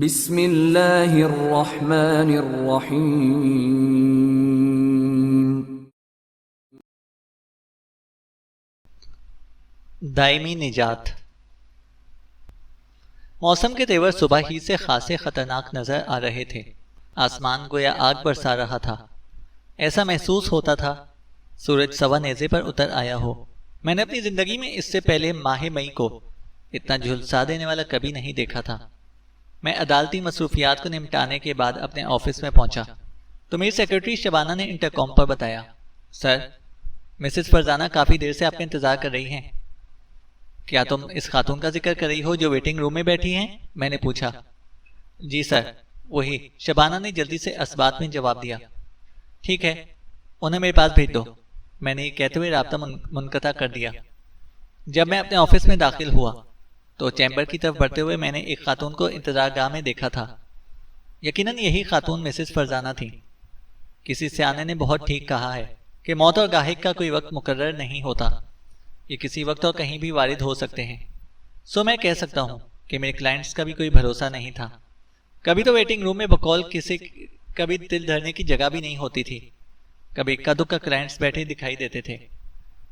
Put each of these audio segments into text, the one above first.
بسم اللہ الرحمن الرحیم۔ دائمی نجات۔ موسم کے تیور صبح ہی سے خاصے خطرناک نظر آ رہے تھے۔ آسمان گویا آگ برسا رہا تھا۔ ایسا محسوس ہوتا تھا سورج سوا نیزے پر اتر آیا ہو۔ میں نے اپنی زندگی میں اس سے پہلے ماہ مئی کو اتنا جھلسا دینے والا کبھی نہیں دیکھا تھا۔ میں عدالتی مصروفیات کو نمٹانے کے بعد اپنے آفس میں پہنچا تو میری سیکرٹری شبانہ نے انٹرکام پر بتایا، سر، مسز فرزانہ کافی دیر سے آپ کا انتظار کر رہی ہیں۔ کیا تم اس خاتون کا ذکر کر رہی ہو جو ویٹنگ روم میں بیٹھی ہیں؟ میں نے پوچھا۔ جی سر، وہی، شبانہ نے جلدی سے اسبات میں جواب دیا۔ ٹھیک ہے، انہیں میرے پاس بھیج دو۔ میں نے یہ کہتے ہوئے رابطہ منقطع کر دیا۔ جب میں اپنے آفس میں داخل ہوا تو چیمبر کی طرف بڑھتے ہوئے میں نے ایک خاتون کو انتظار گاہ میں دیکھا تھا۔ یقیناً یہی خاتون مسز فرزانہ تھی۔ کسی سیانے نے بہت ٹھیک کہا ہے کہ موت اور گاہک کا کوئی وقت مقرر نہیں ہوتا، یہ کسی وقت اور کہیں بھی وارد ہو سکتے ہیں۔ سو میں کہہ سکتا ہوں کہ میرے کلائنٹس کا بھی کوئی بھروسہ نہیں تھا۔ کبھی تو ویٹنگ روم میں بقول کسی کبھی دل دھرنے کی جگہ بھی نہیں ہوتی تھی، کبھی اکا دکا کلائنٹس بیٹھے دکھائی دیتے تھے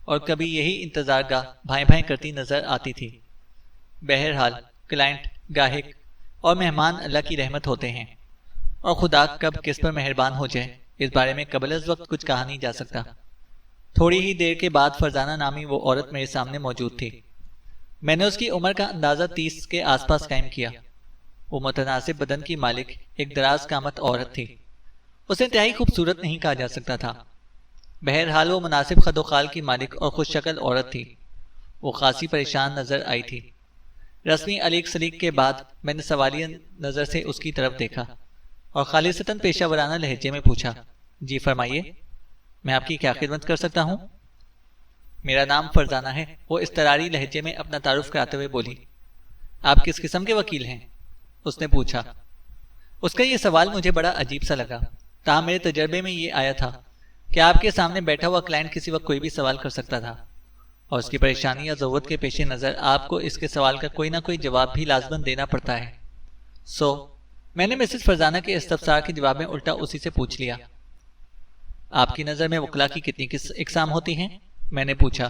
اور کبھی یہی انتظار گاہ بھائیں بھائیں کرتی نظر آتی تھی۔ بہرحال کلائنٹ، گاہک اور مہمان اللہ کی رحمت ہوتے ہیں، اور خدا کب کس پر مہربان ہو جائے اس بارے میں قبل از وقت کچھ کہا نہیں جا سکتا۔ تھوڑی ہی دیر کے بعد فرزانہ نامی وہ عورت میرے سامنے موجود تھی۔ میں نے اس کی عمر کا اندازہ 30 کے آس پاس قائم کیا۔ وہ متناسب بدن کی مالک ایک دراز قامت عورت تھی۔ اسے انتہائی خوبصورت نہیں کہا جا سکتا تھا، بہرحال وہ مناسب خد و خال کی مالک اور خوش شکل عورت تھی۔ وہ خاصی پریشان نظر آئی تھی۔ رسمی علیق سلیق کے بعد میں نے سوالیہ نظر سے اس کی طرف دیکھا اور خالصتاً پیشہ ورانہ لہجے میں پوچھا، جی فرمائیے، میں آپ کی کیا خدمت کر سکتا ہوں؟ میرا نام فرزانہ ہے، وہ اضطراری لہجے میں اپنا تعارف کراتے ہوئے بولی۔ آپ کس قسم کے وکیل ہیں؟ اس نے پوچھا۔ اس کا یہ سوال مجھے بڑا عجیب سا لگا، تاہم میرے تجربے میں یہ آیا تھا کہ آپ کے سامنے بیٹھا ہوا کلائنٹ کسی وقت کوئی بھی سوال کر سکتا تھا، اور اس کی پریشانی یا ضرورت کے پیش نظر آپ کو اس کے سوال کا کوئی نہ کوئی جواب بھی لازماً دینا پڑتا ہے۔ میں نے مسز فرزانہ کے استفسار کے جواب میں الٹا اسی سے پوچھ لیا، آپ کی نظر میں وکلا کی کتنی اقسام ہوتی ہیں؟ میں نے پوچھا۔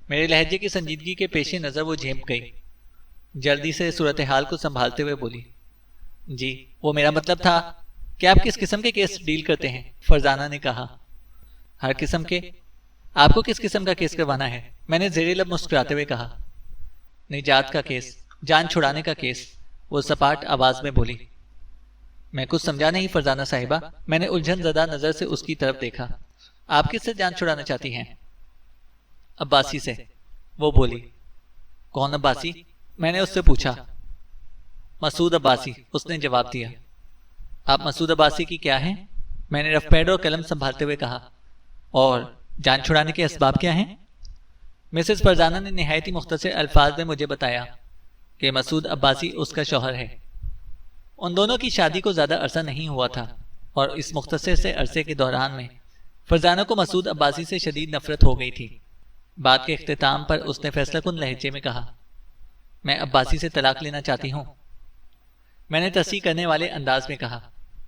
میرے لہجے کی سنجیدگی کے پیش نظر وہ جھیپ گئی۔ جلدی سے صورتحال کو سنبھالتے ہوئے بولی، جی وہ میرا مطلب تھا کہ آپ کس قسم کے کیس ڈیل کرتے ہیں؟ فرزانہ نے کہا۔ ہر قسم کے۔ آپ کو کس قسم کا کیس کروانا ہے؟ میں نے زیر لب مسکراتے ہوئے کہا۔ نجات کا کیس، جان چھڑانے کا کیس، وہ سپاٹ آواز میں بولی۔ میں کچھ سمجھا نہیں فرزانہ صاحبہ، میں نے الجھن زدہ نظر سے اس کی طرف دیکھا۔ آپ کس سے جان چھڑانا چاہتی ہیں؟ عباسی سے، وہ بولی۔ کون عباسی؟ میں نے اس سے پوچھا۔ مسعود عباسی، اس نے جواب دیا۔ آپ مسعود عباسی کی کیا ہیں؟ میں نے رف پیڈ اور قلم سنبھالتے ہوئے کہا۔ اور جان چھڑانے کے اسباب کیا ہیں؟ مسز فرزانہ نے نہایت ہی مختصر الفاظ میں مجھے بتایا کہ مسعود عباسی اس کا شوہر ہے۔ ان دونوں کی شادی کو زیادہ عرصہ نہیں ہوا تھا، اور اس مختصر سے عرصے کے دوران میں فرزانہ کو مسعود عباسی سے شدید نفرت ہو گئی تھی۔ بات کے اختتام پر اس نے فیصلہ کن لہجے میں کہا، میں عباسی سے طلاق لینا چاہتی ہوں۔ میں نے تصحیح کرنے والے انداز میں کہا،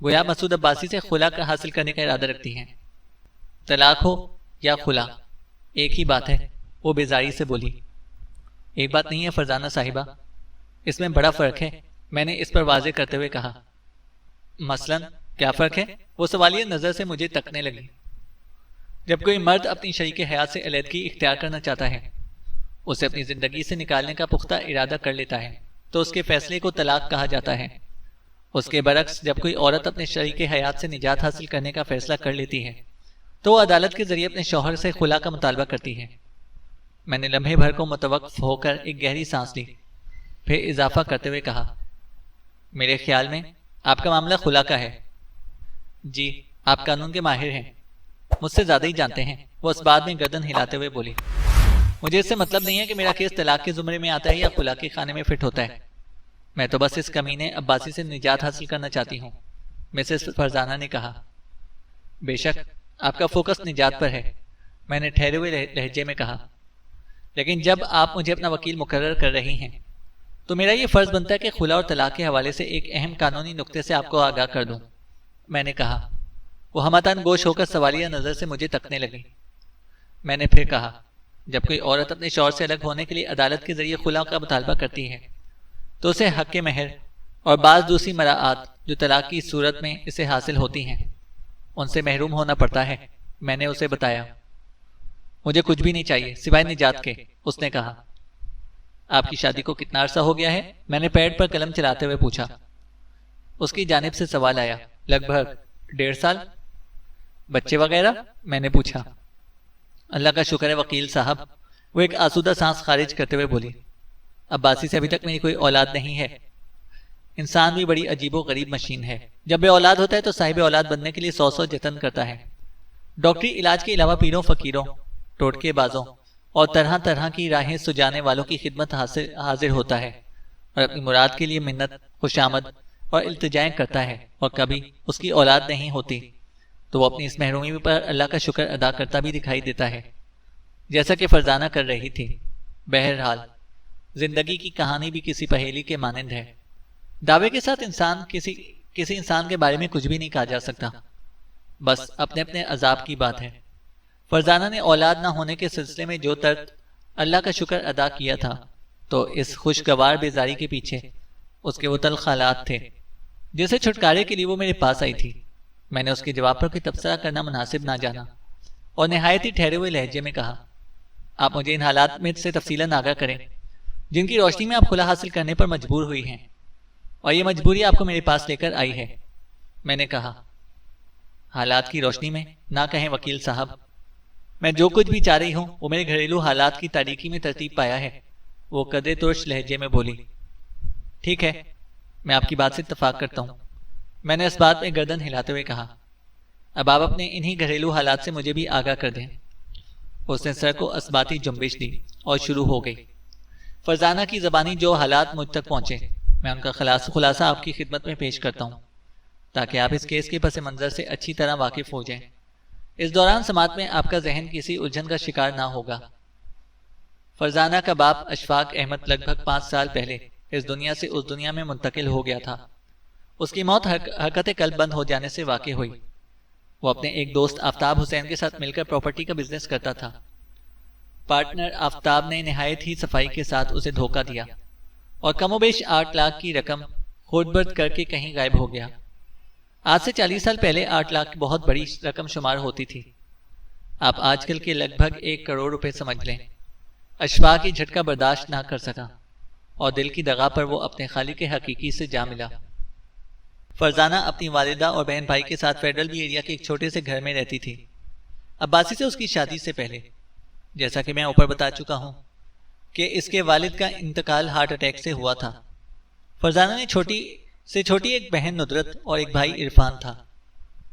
گویا مسعود عباسی سے خلا حاصل کرنے کا ارادہ رکھتی ہیں۔ طلاق ہو یا خلا، ایک ہی بات ہے، وہ بیزاری سے بولی۔ ایک بات نہیں ہے فرزانہ صاحبہ، اس میں بڑا فرق ہے، میں نے اس پر واضح کرتے ہوئے کہا۔ مثلاً کیا فرق ہے؟ وہ سوالیہ نظر سے مجھے تکنے لگی۔ جب کوئی مرد اپنی شریک حیات سے علیحدگی اختیار کرنا چاہتا ہے، اسے اپنی زندگی سے نکالنے کا پختہ ارادہ کر لیتا ہے، تو اس کے فیصلے کو طلاق کہا جاتا ہے۔ اس کے برعکس جب کوئی عورت اپنے شریک حیات سے نجات حاصل کرنے کا فیصلہ کر لیتی ہے تو وہ عدالت کے ذریعے اپنے شوہر سے خلا کا مطالبہ کرتی ہے۔ میں نے لمحے بھر کو متوقف ہو کر ایک گہری سانس لی، پھر اضافہ کرتے ہوئے کہا، میرے خیال میں آپ کا معاملہ خلا کا ہے۔ جی، آپ قانون کے ماہر ہیں، مجھ سے زیادہ ہی جانتے ہیں، وہ اس بات میں گردن ہلاتے ہوئے بولی۔ مجھے اس سے مطلب نہیں ہے کہ میرا کیس طلاق کے زمرے میں آتا ہے یا خلا کے خانے میں فٹ ہوتا ہے، میں تو بس اس کمینے عباسی سے نجات حاصل کرنا چاہتی ہوں، مسز فرزانہ نے کہا۔ بے شک آپ کا فوکس نجات پر ہے، میں نے ٹھہرے ہوئے لہجے میں کہا، لیکن جب آپ مجھے اپنا وکیل مقرر کر رہی ہیں تو میرا یہ فرض بنتا ہے کہ خلا اور طلاق کے حوالے سے ایک اہم قانونی نقطے سے آپ کو آگاہ کر دوں۔ میں نے کہا۔ وہ ہمہ گوش ہو کر سوالیہ نظر سے مجھے تکنے لگی۔ میں نے پھر کہا، جب کوئی عورت اپنے شوہر سے الگ ہونے کے لیے عدالت کے ذریعے خلا کا مطالبہ کرتی ہے تو اسے حق مہر اور بعض دوسری مراعات جو طلاق کی صورت میں اسے حاصل ہوتی ہیں ان سے محروم ہونا پڑتا ہے۔ میں نے اسے بتایا۔ مجھے کچھ بھی نہیں چاہیے سوائے نجات کے، اس نے کہا۔ آپ کی شادی کو کتنا عرصہ ہو گیا ہے؟ میں نے پیڈ پر قلم چلاتے ہوئے پوچھا۔ اس کی جانب سے سوال آیا، لگ بھگ 1.5 سال۔ بچے وغیرہ؟ میں نے پوچھا۔ اللہ کا شکر ہے وکیل صاحب، وہ ایک آسودہ سانس خارج کرتے ہوئے بولی، عباسی سے ابھی تک میری کوئی اولاد نہیں ہے۔ انسان بھی بڑی عجیب و غریب مشین ہے، جب بے اولاد ہوتا ہے تو صاحب اولاد بننے کے لیے 100 جتن کرتا ہے۔ ڈاکٹری علاج کے علاوہ پیروں فقیروں، ٹوٹکے بازوں اور طرح طرح کی راہیں سجانے والوں کی خدمت حاضر ہوتا ہے اور اپنی مراد کے لیے منت، خوشامد اور التجائیں کرتا ہے، اور کبھی اس کی اولاد نہیں ہوتی تو وہ اپنی اس محرومی پر اللہ کا شکر ادا کرتا بھی دکھائی دیتا ہے، جیسا کہ فرزانہ کر رہی تھی۔ بہرحال زندگی کی کہانی بھی کسی پہیلی کے مانند ہے۔ دعوے کے ساتھ کسی انسان کے بارے میں کچھ بھی نہیں کہا جا سکتا، بس اپنے اپنے عذاب کی بات ہے۔ فرزانہ نے اولاد نہ ہونے کے سلسلے میں جو طرز اللہ کا شکر ادا کیا تھا تو اس خوشگوار بیزاری کے پیچھے اس کے وہ تلخ حالات تھے جسے چھٹکارے کے لیے وہ میرے پاس آئی تھی۔ میں نے اس کے جواب پر کوئی تبصرہ کرنا مناسب نہ جانا اور نہایت ہی ٹھہرے ہوئے لہجے میں کہا، آپ مجھے ان حالات میں سے تفصیلاً آگاہ کریں جن کی روشنی میں آپ خلا حاصل کرنے پر مجبور ہوئی ہیں، اور یہ مجبوری آپ کو میرے پاس لے کر آئی ہے۔ میں نے کہا، حالات کی روشنی میں نہ کہیں وکیل صاحب، میں جو کچھ بھی چاہ رہی ہوں وہ میرے گھریلو حالات کی تاریکی میں ترتیب پایا ہے۔ وہ قدرے ترش لہجے میں بولی۔ ٹھیک ہے، میں آپ کی بات سے اتفاق کرتا ہوں۔ میں نے اس بات میں گردن ہلاتے ہوئے کہا، اب آپ اپنے انہی گھریلو حالات سے مجھے بھی آگاہ کر دیں۔ اس نے سر کو اثباتی جنبش دی اور شروع ہو گئی۔ فرزانہ کی زبانی جو حالات مجھ تک پہنچے میں ان کا خلاصہ آپ کی خدمت میں پیش کرتا ہوں تاکہ آپ اس کیس کے پس منظر سے اچھی طرح واقف ہو جائیں۔ اس دوران سماعت میں آپ کا ذہن کسی الجھن کا شکار نہ ہوگا۔ فرزانہ کا باپ اشفاق احمد لگ بھگ 5 سال پہلے اس دنیا سے اس دنیا میں منتقل ہو گیا تھا۔ اس کی موت حرکت قلب بند ہو جانے سے واقع ہوئی۔ وہ اپنے ایک دوست آفتاب حسین کے ساتھ مل کر پراپرٹی کا بزنس کرتا تھا۔ پارٹنر آفتاب نے نہایت ہی صفائی کے ساتھ اسے دھوکہ دیا اور کم و بیش 8 لاکھ کی رقم خود برد کر کے کہیں غائب ہو گیا۔ آج سے 40 سال پہلے 8 لاکھ بہت بڑی رقم شمار ہوتی تھی۔ آپ آج کل کے لگ بھگ 1 کروڑ روپے سمجھ لیں۔ اشفاق کی جھٹکا برداشت نہ کر سکا اور دل کی دغا پر وہ اپنے خالق حقیقی سے جا ملا۔ فرزانہ اپنی والدہ اور بہن بھائی کے ساتھ فیڈرل بی ایریا کے ایک چھوٹے سے گھر میں رہتی تھی۔ عباسی سے اس کی شادی سے پہلے، جیسا کہ میں اوپر بتا چکا ہوں کہ اس کے والد کا انتقال ہارٹ اٹیک سے ہوا تھا۔ فرزانہ نے چھوٹی ایک بہن ندرت اور ایک بھائی عرفان تھا۔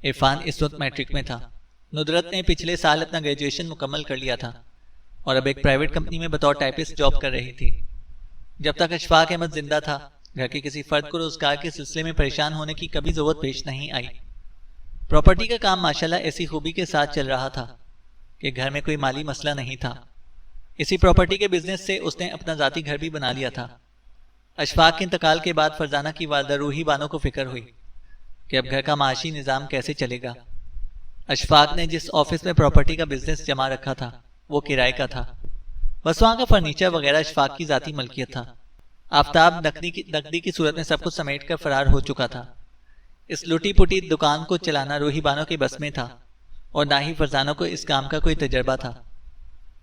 عرفان اس وقت میٹرک میں تھا۔ ندرت نے پچھلے سال اپنا گریجویشن مکمل کر لیا تھا اور اب ایک پرائیویٹ کمپنی میں بطور ٹائپسٹ جاب کر رہی تھی۔ جب تک اشفاق احمد زندہ تھا گھر کے کسی فرد کو روزگار کے سلسلے میں پریشان ہونے کی کبھی ضرورت پیش نہیں آئی۔ پراپرٹی کا کام ماشاءاللہ ایسی خوبی کے ساتھ چل رہا تھا کہ گھر میں کوئی مالی مسئلہ نہیں تھا۔ اسی پراپرٹی کے بزنس سے اس نے اپنا ذاتی گھر بھی بنا لیا تھا۔ اشفاق کے انتقال کے بعد فرزانہ کی والدہ روحی بانو کو فکر ہوئی کہ اب گھر کا معاشی نظام کیسے چلے گا۔ اشفاق نے جس آفس میں پراپرٹی کا بزنس جمع رکھا تھا وہ کرائے کا تھا، بس وہاں کا فرنیچر وغیرہ اشفاق کی ذاتی ملکیت تھا۔ آفتاب نقدی کی صورت میں سب کچھ سمیٹ کر فرار ہو چکا تھا۔ اس لوٹی پوٹی دکان کو چلانا روحی بانو کے بس میں تھا اور نہ ہی فرزانہ کو اس کام کا کوئی تجربہ تھا۔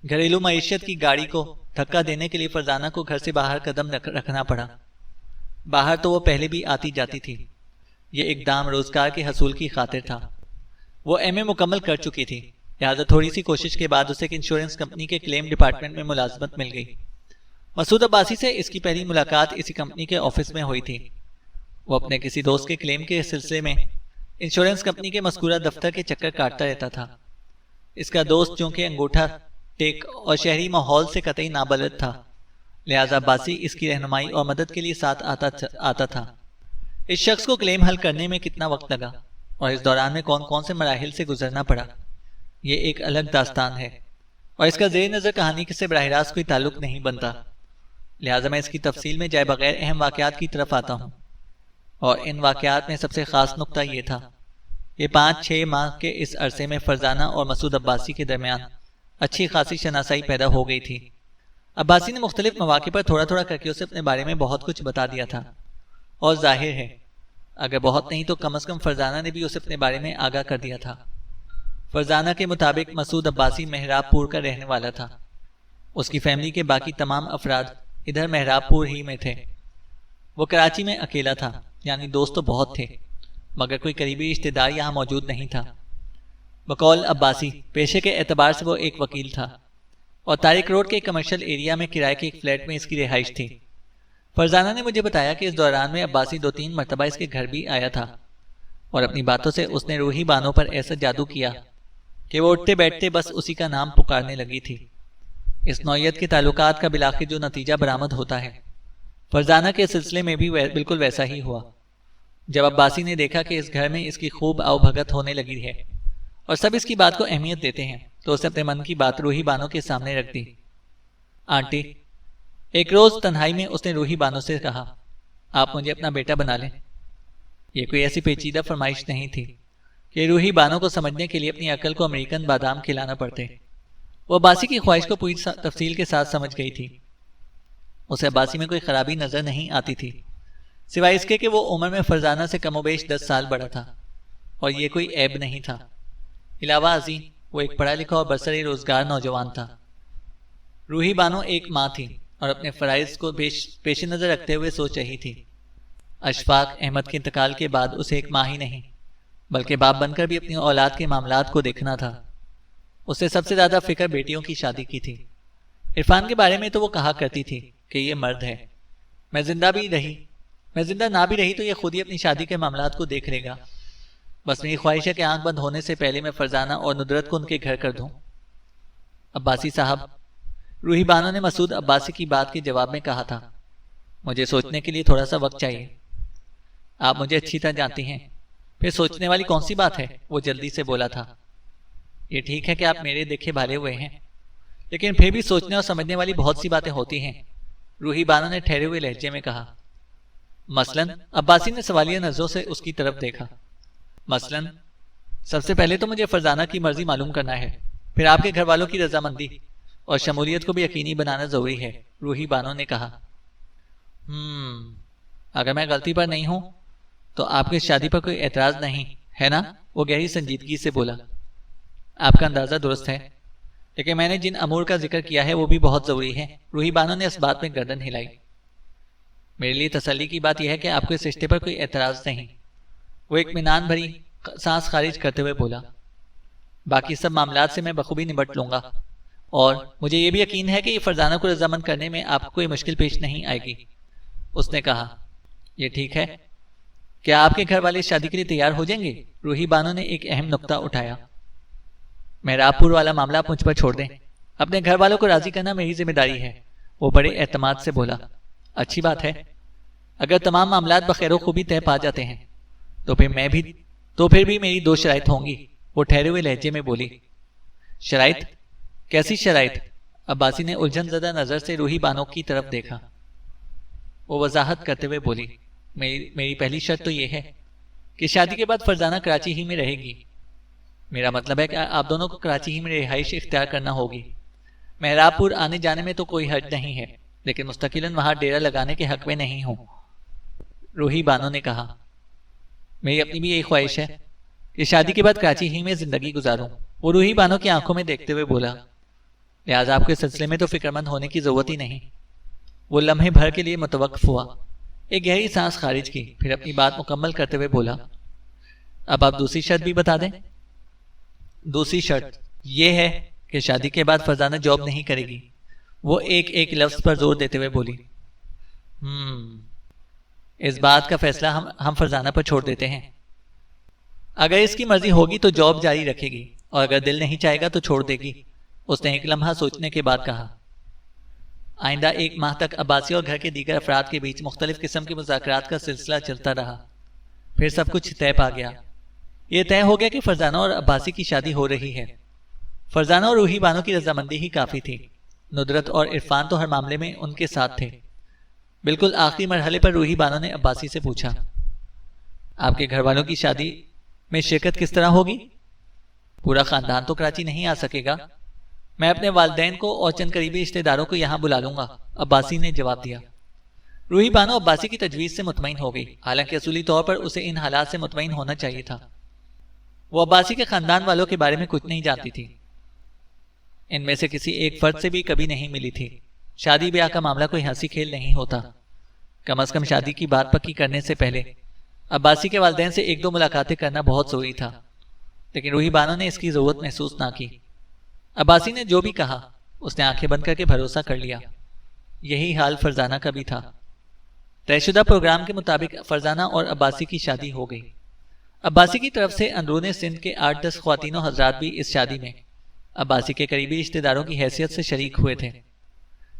گھریلو معیشت کی گاڑی کو دھکا دینے کے لیے فرزانہ کو گھر سے باہر قدم رکھنا پڑا۔ باہر تو وہ پہلے بھی آتی جاتی تھی، یہ اقدام روزگار کے حصول کی خاطر تھا۔ وہ ایم اے مکمل کر چکی تھی، لہٰذا تھوڑی سی کوشش کے بعد اسے ایک انشورنس کمپنی کے کلیم ڈپارٹمنٹ میں ملازمت مل گئی۔ مسعود عباسی سے اس کی پہلی ملاقات اسی کمپنی کے آفس میں ہوئی تھی۔ وہ اپنے کسی دوست کے کلیم کے سلسلے میں انشورنس کمپنی کے مذکورہ دفتر کے چکر کاٹتا رہتا تھا۔ اس کا دوست چونکہ انگوٹھا ٹیک اور شہری ماحول سے قطعی نابلد تھا، لہٰذا عباسی اس کی رہنمائی اور مدد کے لیے ساتھ آتا تھا۔ اس شخص کو کلیم حل کرنے میں کتنا وقت لگا اور اس دوران میں کون کون سے مراحل سے گزرنا پڑا، یہ ایک الگ داستان ہے اور اس کا زیر نظر کہانی سے براہ راست کوئی تعلق نہیں بنتا۔ لہٰذا میں اس کی تفصیل میں جائے بغیر اہم واقعات کی طرف آتا ہوں، اور ان واقعات میں سب سے خاص نقطہ یہ تھا کہ 5-6 ماہ کے اس عرصے میں فرزانہ اور مسعود عباسی کے درمیان اچھی خاصی شناسائی پیدا ہو گئی تھی۔ عباسی نے مختلف مواقع پر تھوڑا تھوڑا کر کے اسے اپنے بارے میں بہت کچھ بتا دیا تھا، اور ظاہر ہے اگر بہت نہیں تو کم از کم فرزانہ نے بھی اسے اپنے بارے میں آگاہ کر دیا تھا۔ فرزانہ کے مطابق مسعود عباسی مہراب پور کا رہنے والا تھا۔ اس کی فیملی کے باقی تمام افراد ادھر مہراب پور ہی میں تھے۔ وہ کراچی میں اکیلا تھا، یعنی دوست تو بہت تھے مگر کوئی قریبی رشتہ دار یہاں موجود نہیں تھا۔ بقول عباسی پیشے کے اعتبار سے وہ ایک وکیل تھا، اور طارق روڈ کے ایک کمرشل ایریا میں کرائے کے ایک فلیٹ میں اس کی رہائش تھی۔ فرزانہ نے مجھے بتایا کہ اس دوران میں عباسی 2-3 مرتبہ اس کے گھر بھی آیا تھا، اور اپنی باتوں سے اس نے روحی بانوں پر ایسا جادو کیا کہ وہ اٹھتے بیٹھتے بس اسی کا نام پکارنے لگی تھی۔ اس نوعیت کے تعلقات کا بالآخر جو نتیجہ برآمد ہوتا ہے، فرزانہ کے سلسلے میں بھی بالکل ویسا ہی ہوا۔ جب عباسی نے دیکھا کہ اس گھر میں اس کی خوب آؤ بھگت ہونے لگی ہے اور سب اس کی بات کو اہمیت دیتے ہیں، تو اسے اپنے من کی بات روحی بانوں کے سامنے رکھ دی۔ آنٹی، ایک روز تنہائی میں اس نے روحی بانوں سے کہا، آپ مجھے اپنا بیٹا بنا لیں۔ یہ کوئی ایسی پیچیدہ فرمائش نہیں تھی کہ روحی بانوں کو سمجھنے کے لیے اپنی عقل کو امریکن بادام کھلانا پڑتے۔ وہ عباسی کی خواہش کو پوری تفصیل کے ساتھ سمجھ گئی تھی۔ اسے عباسی میں کوئی خرابی نظر نہیں آتی تھی، سوائے اس کے کہ وہ عمر میں فرزانہ سے کم و بیش 10 سال بڑا تھا، اور یہ کوئی عیب نہیں تھا۔ علاوہ ازیں وہ ایک پڑھا لکھا اور برسر روزگار نوجوان تھا۔ روحی بانو ایک ماں تھی اور اپنے فرائض کو پیش نظر رکھتے ہوئے سوچ رہی تھی۔ اشفاق احمد کے انتقال کے بعد اسے ایک ماں ہی نہیں بلکہ باپ بن کر بھی اپنی اولاد کے معاملات کو دیکھنا تھا۔ اسے سب سے زیادہ فکر بیٹیوں کی شادی کی تھی۔ عرفان کے بارے میں تو وہ کہا کرتی تھی کہ یہ مرد ہے، میں زندہ نہ بھی رہی تو یہ خود ہی اپنی شادی کے معاملات کو دیکھ لے گا۔ بس میری خواہش ہے کہ آنکھ بند ہونے سے پہلے میں فرزانہ اور ندرت کو ان کے گھر کر دوں۔ عباسی صاحب، روحی بانو نے مسعود عباسی کی بات کے جواب میں کہا تھا، مجھے سوچنے کے لیے تھوڑا سا وقت چاہیے۔ آپ مجھے اچھی طرح جانتی ہیں، پھر سوچنے والی کون سی بات ہے؟ وہ جلدی سے بولا تھا۔ یہ ٹھیک ہے کہ آپ میرے دیکھے بھالے ہوئے ہیں، لیکن پھر بھی سوچنے اور سمجھنے والی بہت سی باتیں ہوتی ہیں، روحی بانو نے ٹھہرے ہوئے لہجے میں کہا۔ مثلاً؟ عباسی نے سوالیہ نظروں سے اس کی طرف دیکھا۔ مثلاً سب سے پہلے تو مجھے فرزانہ کی مرضی معلوم کرنا ہے، پھر آپ کے گھر والوں کی رضامندی اور شمولیت کو بھی یقینی بنانا ضروری ہے، روحی بانو نے کہا۔ اگر میں غلطی پر نہیں ہوں تو آپ کی شادی پر کوئی اعتراض نہیں ہے نا؟ وہ گہری سنجیدگی سے بولا۔ آپ کا اندازہ درست ہے، لیکن میں نے جن امور کا ذکر کیا ہے وہ بھی بہت ضروری ہے۔ روحی بانو نے اس بات میں گردن ہلائی۔ میرے لیے تسلی کی بات یہ ہے کہ آپ کو اس رشتے پر کوئی اعتراض نہیں، وہ اطمینان بھری سانس خارج کرتے ہوئے بولا۔ باقی سب معاملات سے میں بخوبی نمٹ لوں گا، اور مجھے یہ بھی یقین ہے کہ یہ فرزانہ کو رضامند کرنے میں آپ کو کوئی مشکل پیش نہیں آئے گی۔ اس نے کہا۔ یہ ٹھیک ہے، کیا آپ کے گھر والے شادی کے لیے تیار ہو جائیں گے؟ روحی بانو نے ایک اہم نقطہ اٹھایا۔ مہراب پور والا معاملہ آپ مجھ پر چھوڑ دیں، اپنے گھر والوں کو راضی کرنا میری ذمہ داری ہے، وہ بڑے اعتماد سے بولا۔ اچھی بات ہے، اگر تمام معاملات بخیر و خوبی طے پا جاتے ہیں تو پھر بھی میری 2 شرائط ہوں گی، وہ ٹھہرے ہوئے لہجے میں بولی۔ شرائط؟ کیسی شرائط؟ عباسی نے الجھن زدہ نظر سے روحی بانو کی طرف دیکھا۔ وہ وضاحت کرتے ہوئے بولی، میری پہلی شرط تو یہ ہے کہ شادی کے بعد فرزانہ کراچی ہی میں رہے گی۔ میرا مطلب ہے کہ آپ دونوں کو کراچی ہی میں رہائش اختیار کرنا ہوگی۔ مہراب پور آنے جانے میں تو کوئی حرج نہیں ہے، لیکن مستقلاً وہاں ڈیرا لگانے کے حق میں نہیں ہوں، روحی بانو نے کہا۔ میری اپنی بھی یہی خواہش ہے کہ شادی کے بعد کراچی ہی میں زندگی گزاروں، وہ روحی بانو کی آنکھوں میں دیکھتے ہوئے بولا۔ لہٰذا آپ کے سلسلے میں تو فکر مند ہونے کی ضرورت ہی نہیں۔ وہ لمحے بھر کے لیے متوقف ہوا، ایک گہری سانس خارج کی، پھر اپنی بات مکمل کرتے ہوئے بولا۔ اب آپ دوسری شرط بھی بتا دیں۔ دوسری شرط یہ ہے کہ شادی کے بعد فرزانہ جاب نہیں کرے گی، وہ ایک لفظ پر زور دیتے ہوئے بولی۔ اس بات کا فیصلہ ہم فرزانہ پر چھوڑ دیتے ہیں۔ اگر اس کی مرضی ہوگی تو جاب جاری رکھے گی، اور اگر دل نہیں چاہے گا تو چھوڑ دے گی، اس نے ایک لمحہ سوچنے کے بعد کہا۔ آئندہ 1 ماہ تک عباسی اور گھر کے دیگر افراد کے بیچ مختلف قسم کے مذاکرات کا سلسلہ چلتا رہا۔ پھر سب کچھ طے پا گیا۔ یہ طے ہو گیا کہ فرزانہ اور عباسی کی شادی ہو رہی ہے۔ فرزانہ اور روحی بانو کی رضامندی ہی کافی تھی۔ ندرت اور عرفان تو ہر معاملے میں ان کے ساتھ تھے، بالکل آخری مرحلے پر روحی بانو نے عباسی سے پوچھا، آپ کے گھر والوں کی شادی میں شرکت کس طرح ہوگی؟ پورا خاندان تو کراچی نہیں آ سکے گا، میں اپنے والدین کو اور چند قریبی رشتہ داروں کو یہاں بلا لوں گا، عباسی نے جواب دیا۔ روحی بانو عباسی کی تجویز سے مطمئن ہو گئی، حالانکہ اصولی طور پر اسے ان حالات سے مطمئن ہونا چاہیے تھا۔ وہ عباسی کے خاندان والوں کے بارے میں کچھ نہیں جانتی تھی، ان میں سے کسی ایک فرد سے بھی کبھی نہیں ملی تھی۔ شادی بیاہ کا معاملہ کوئی ہنسی کھیل نہیں ہوتا، کم از کم شادی کی بات پکی کرنے سے پہلے عباسی کے والدین سے ایک دو ملاقاتیں کرنا بہت ضروری تھا، لیکن روحی بانو نے اس کی ضرورت محسوس نہ کی۔ عباسی نے جو بھی کہا اس نے آنکھیں بند کر کے بھروسہ کر لیا۔ یہی حال فرزانہ کا بھی تھا۔ طے شدہ پروگرام کے مطابق فرزانہ اور عباسی کی شادی ہو گئی۔ عباسی کی طرف سے اندرون سندھ کے 8-10 خواتین و حضرات بھی اس شادی میں عباسی کے قریبی رشتہ داروں کی حیثیت سے شریک ہوئے تھے۔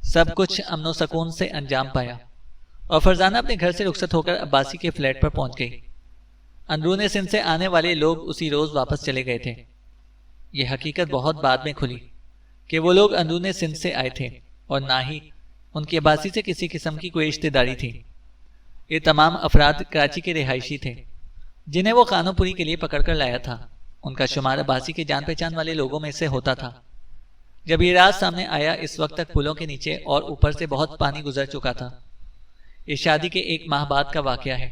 سب کچھ امن و سکون سے انجام پایا اور فرزانہ اپنے گھر سے رخصت ہو کر عباسی کے فلیٹ پر پہنچ گئی۔ اندرون سندھ سے آنے والے لوگ اسی روز واپس چلے گئے تھے۔ یہ حقیقت بہت بعد میں کھلی کہ وہ لوگ اندرون سندھ سے آئے تھے اور نہ ہی ان کی عباسی سے کسی قسم کی کوئی رشتہ داری تھی۔ یہ تمام افراد کراچی کے رہائشی تھے جنہیں وہ خانوں پوری کے لیے پکڑ کر لایا تھا۔ ان کا شمار عباسی کے جان پہچان والے لوگوں میں سے ہوتا تھا۔ جب یہ راز سامنے آیا اس وقت تک پلوں کے نیچے اور اوپر سے بہت پانی گزر چکا تھا۔ یہ شادی کے 1 ماہ بعد کا واقعہ ہے۔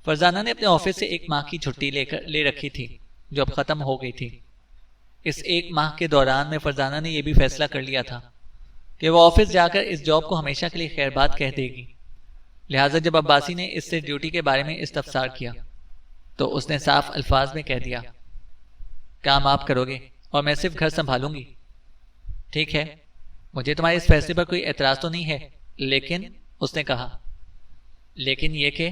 فرزانہ نے اپنے آفس سے 1 ماہ کی چھٹی لے رکھی تھی جو اب ختم ہو گئی تھی۔ اس 1 ماہ کے دوران میں فرزانہ نے یہ بھی فیصلہ کر لیا تھا کہ وہ آفس جا کر اس جاب کو ہمیشہ کے لیے خیر بات کہہ دے گی۔ لہٰذا جب عباسی نے اس سے ڈیوٹی کے بارے میں استفسار کیا تو اس نے صاف الفاظ میں کہہ دیا، کام آپ کرو گے اور میں صرف گھر سنبھالوں گی۔ ٹھیک ہے، مجھے تمہارے اس فیصلے پر کوئی اعتراض تو نہیں ہے، لیکن اس نے کہا، لیکن یہ کہ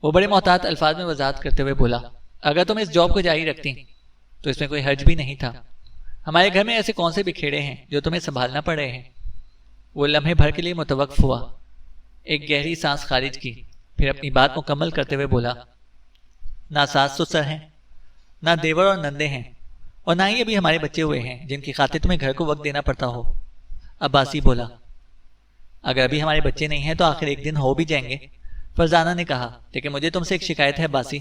وہ بڑے محتاط الفاظ میں وضاحت کرتے ہوئے بولا، اگر تم اس جاب کو جاری رکھتی تو اس میں کوئی حرج بھی نہیں تھا۔ ہمارے گھر میں ایسے کون سے بکھیڑے ہیں جو تمہیں سنبھالنا پڑ رہے ہیں؟ وہ لمحے بھر کے لیے متوقف ہوا، ایک گہری سانس خارج کی، پھر اپنی بات مکمل کرتے ہوئے بولا، نہ ساس سسر ہیں، نہ دیور اور نندے ہیں، اور نہ ہی ابھی ہمارے بچے ہوئے ہیں جن کی خاطر تمہیں گھر کو وقت دینا پڑتا ہو۔ عباسی بولا، اگر ابھی ہمارے بچے نہیں ہیں تو آخر ایک دن ہو بھی جائیں گے، فرزانہ نے کہا، لیکن مجھے تم سے ایک شکایت ہے عباسی۔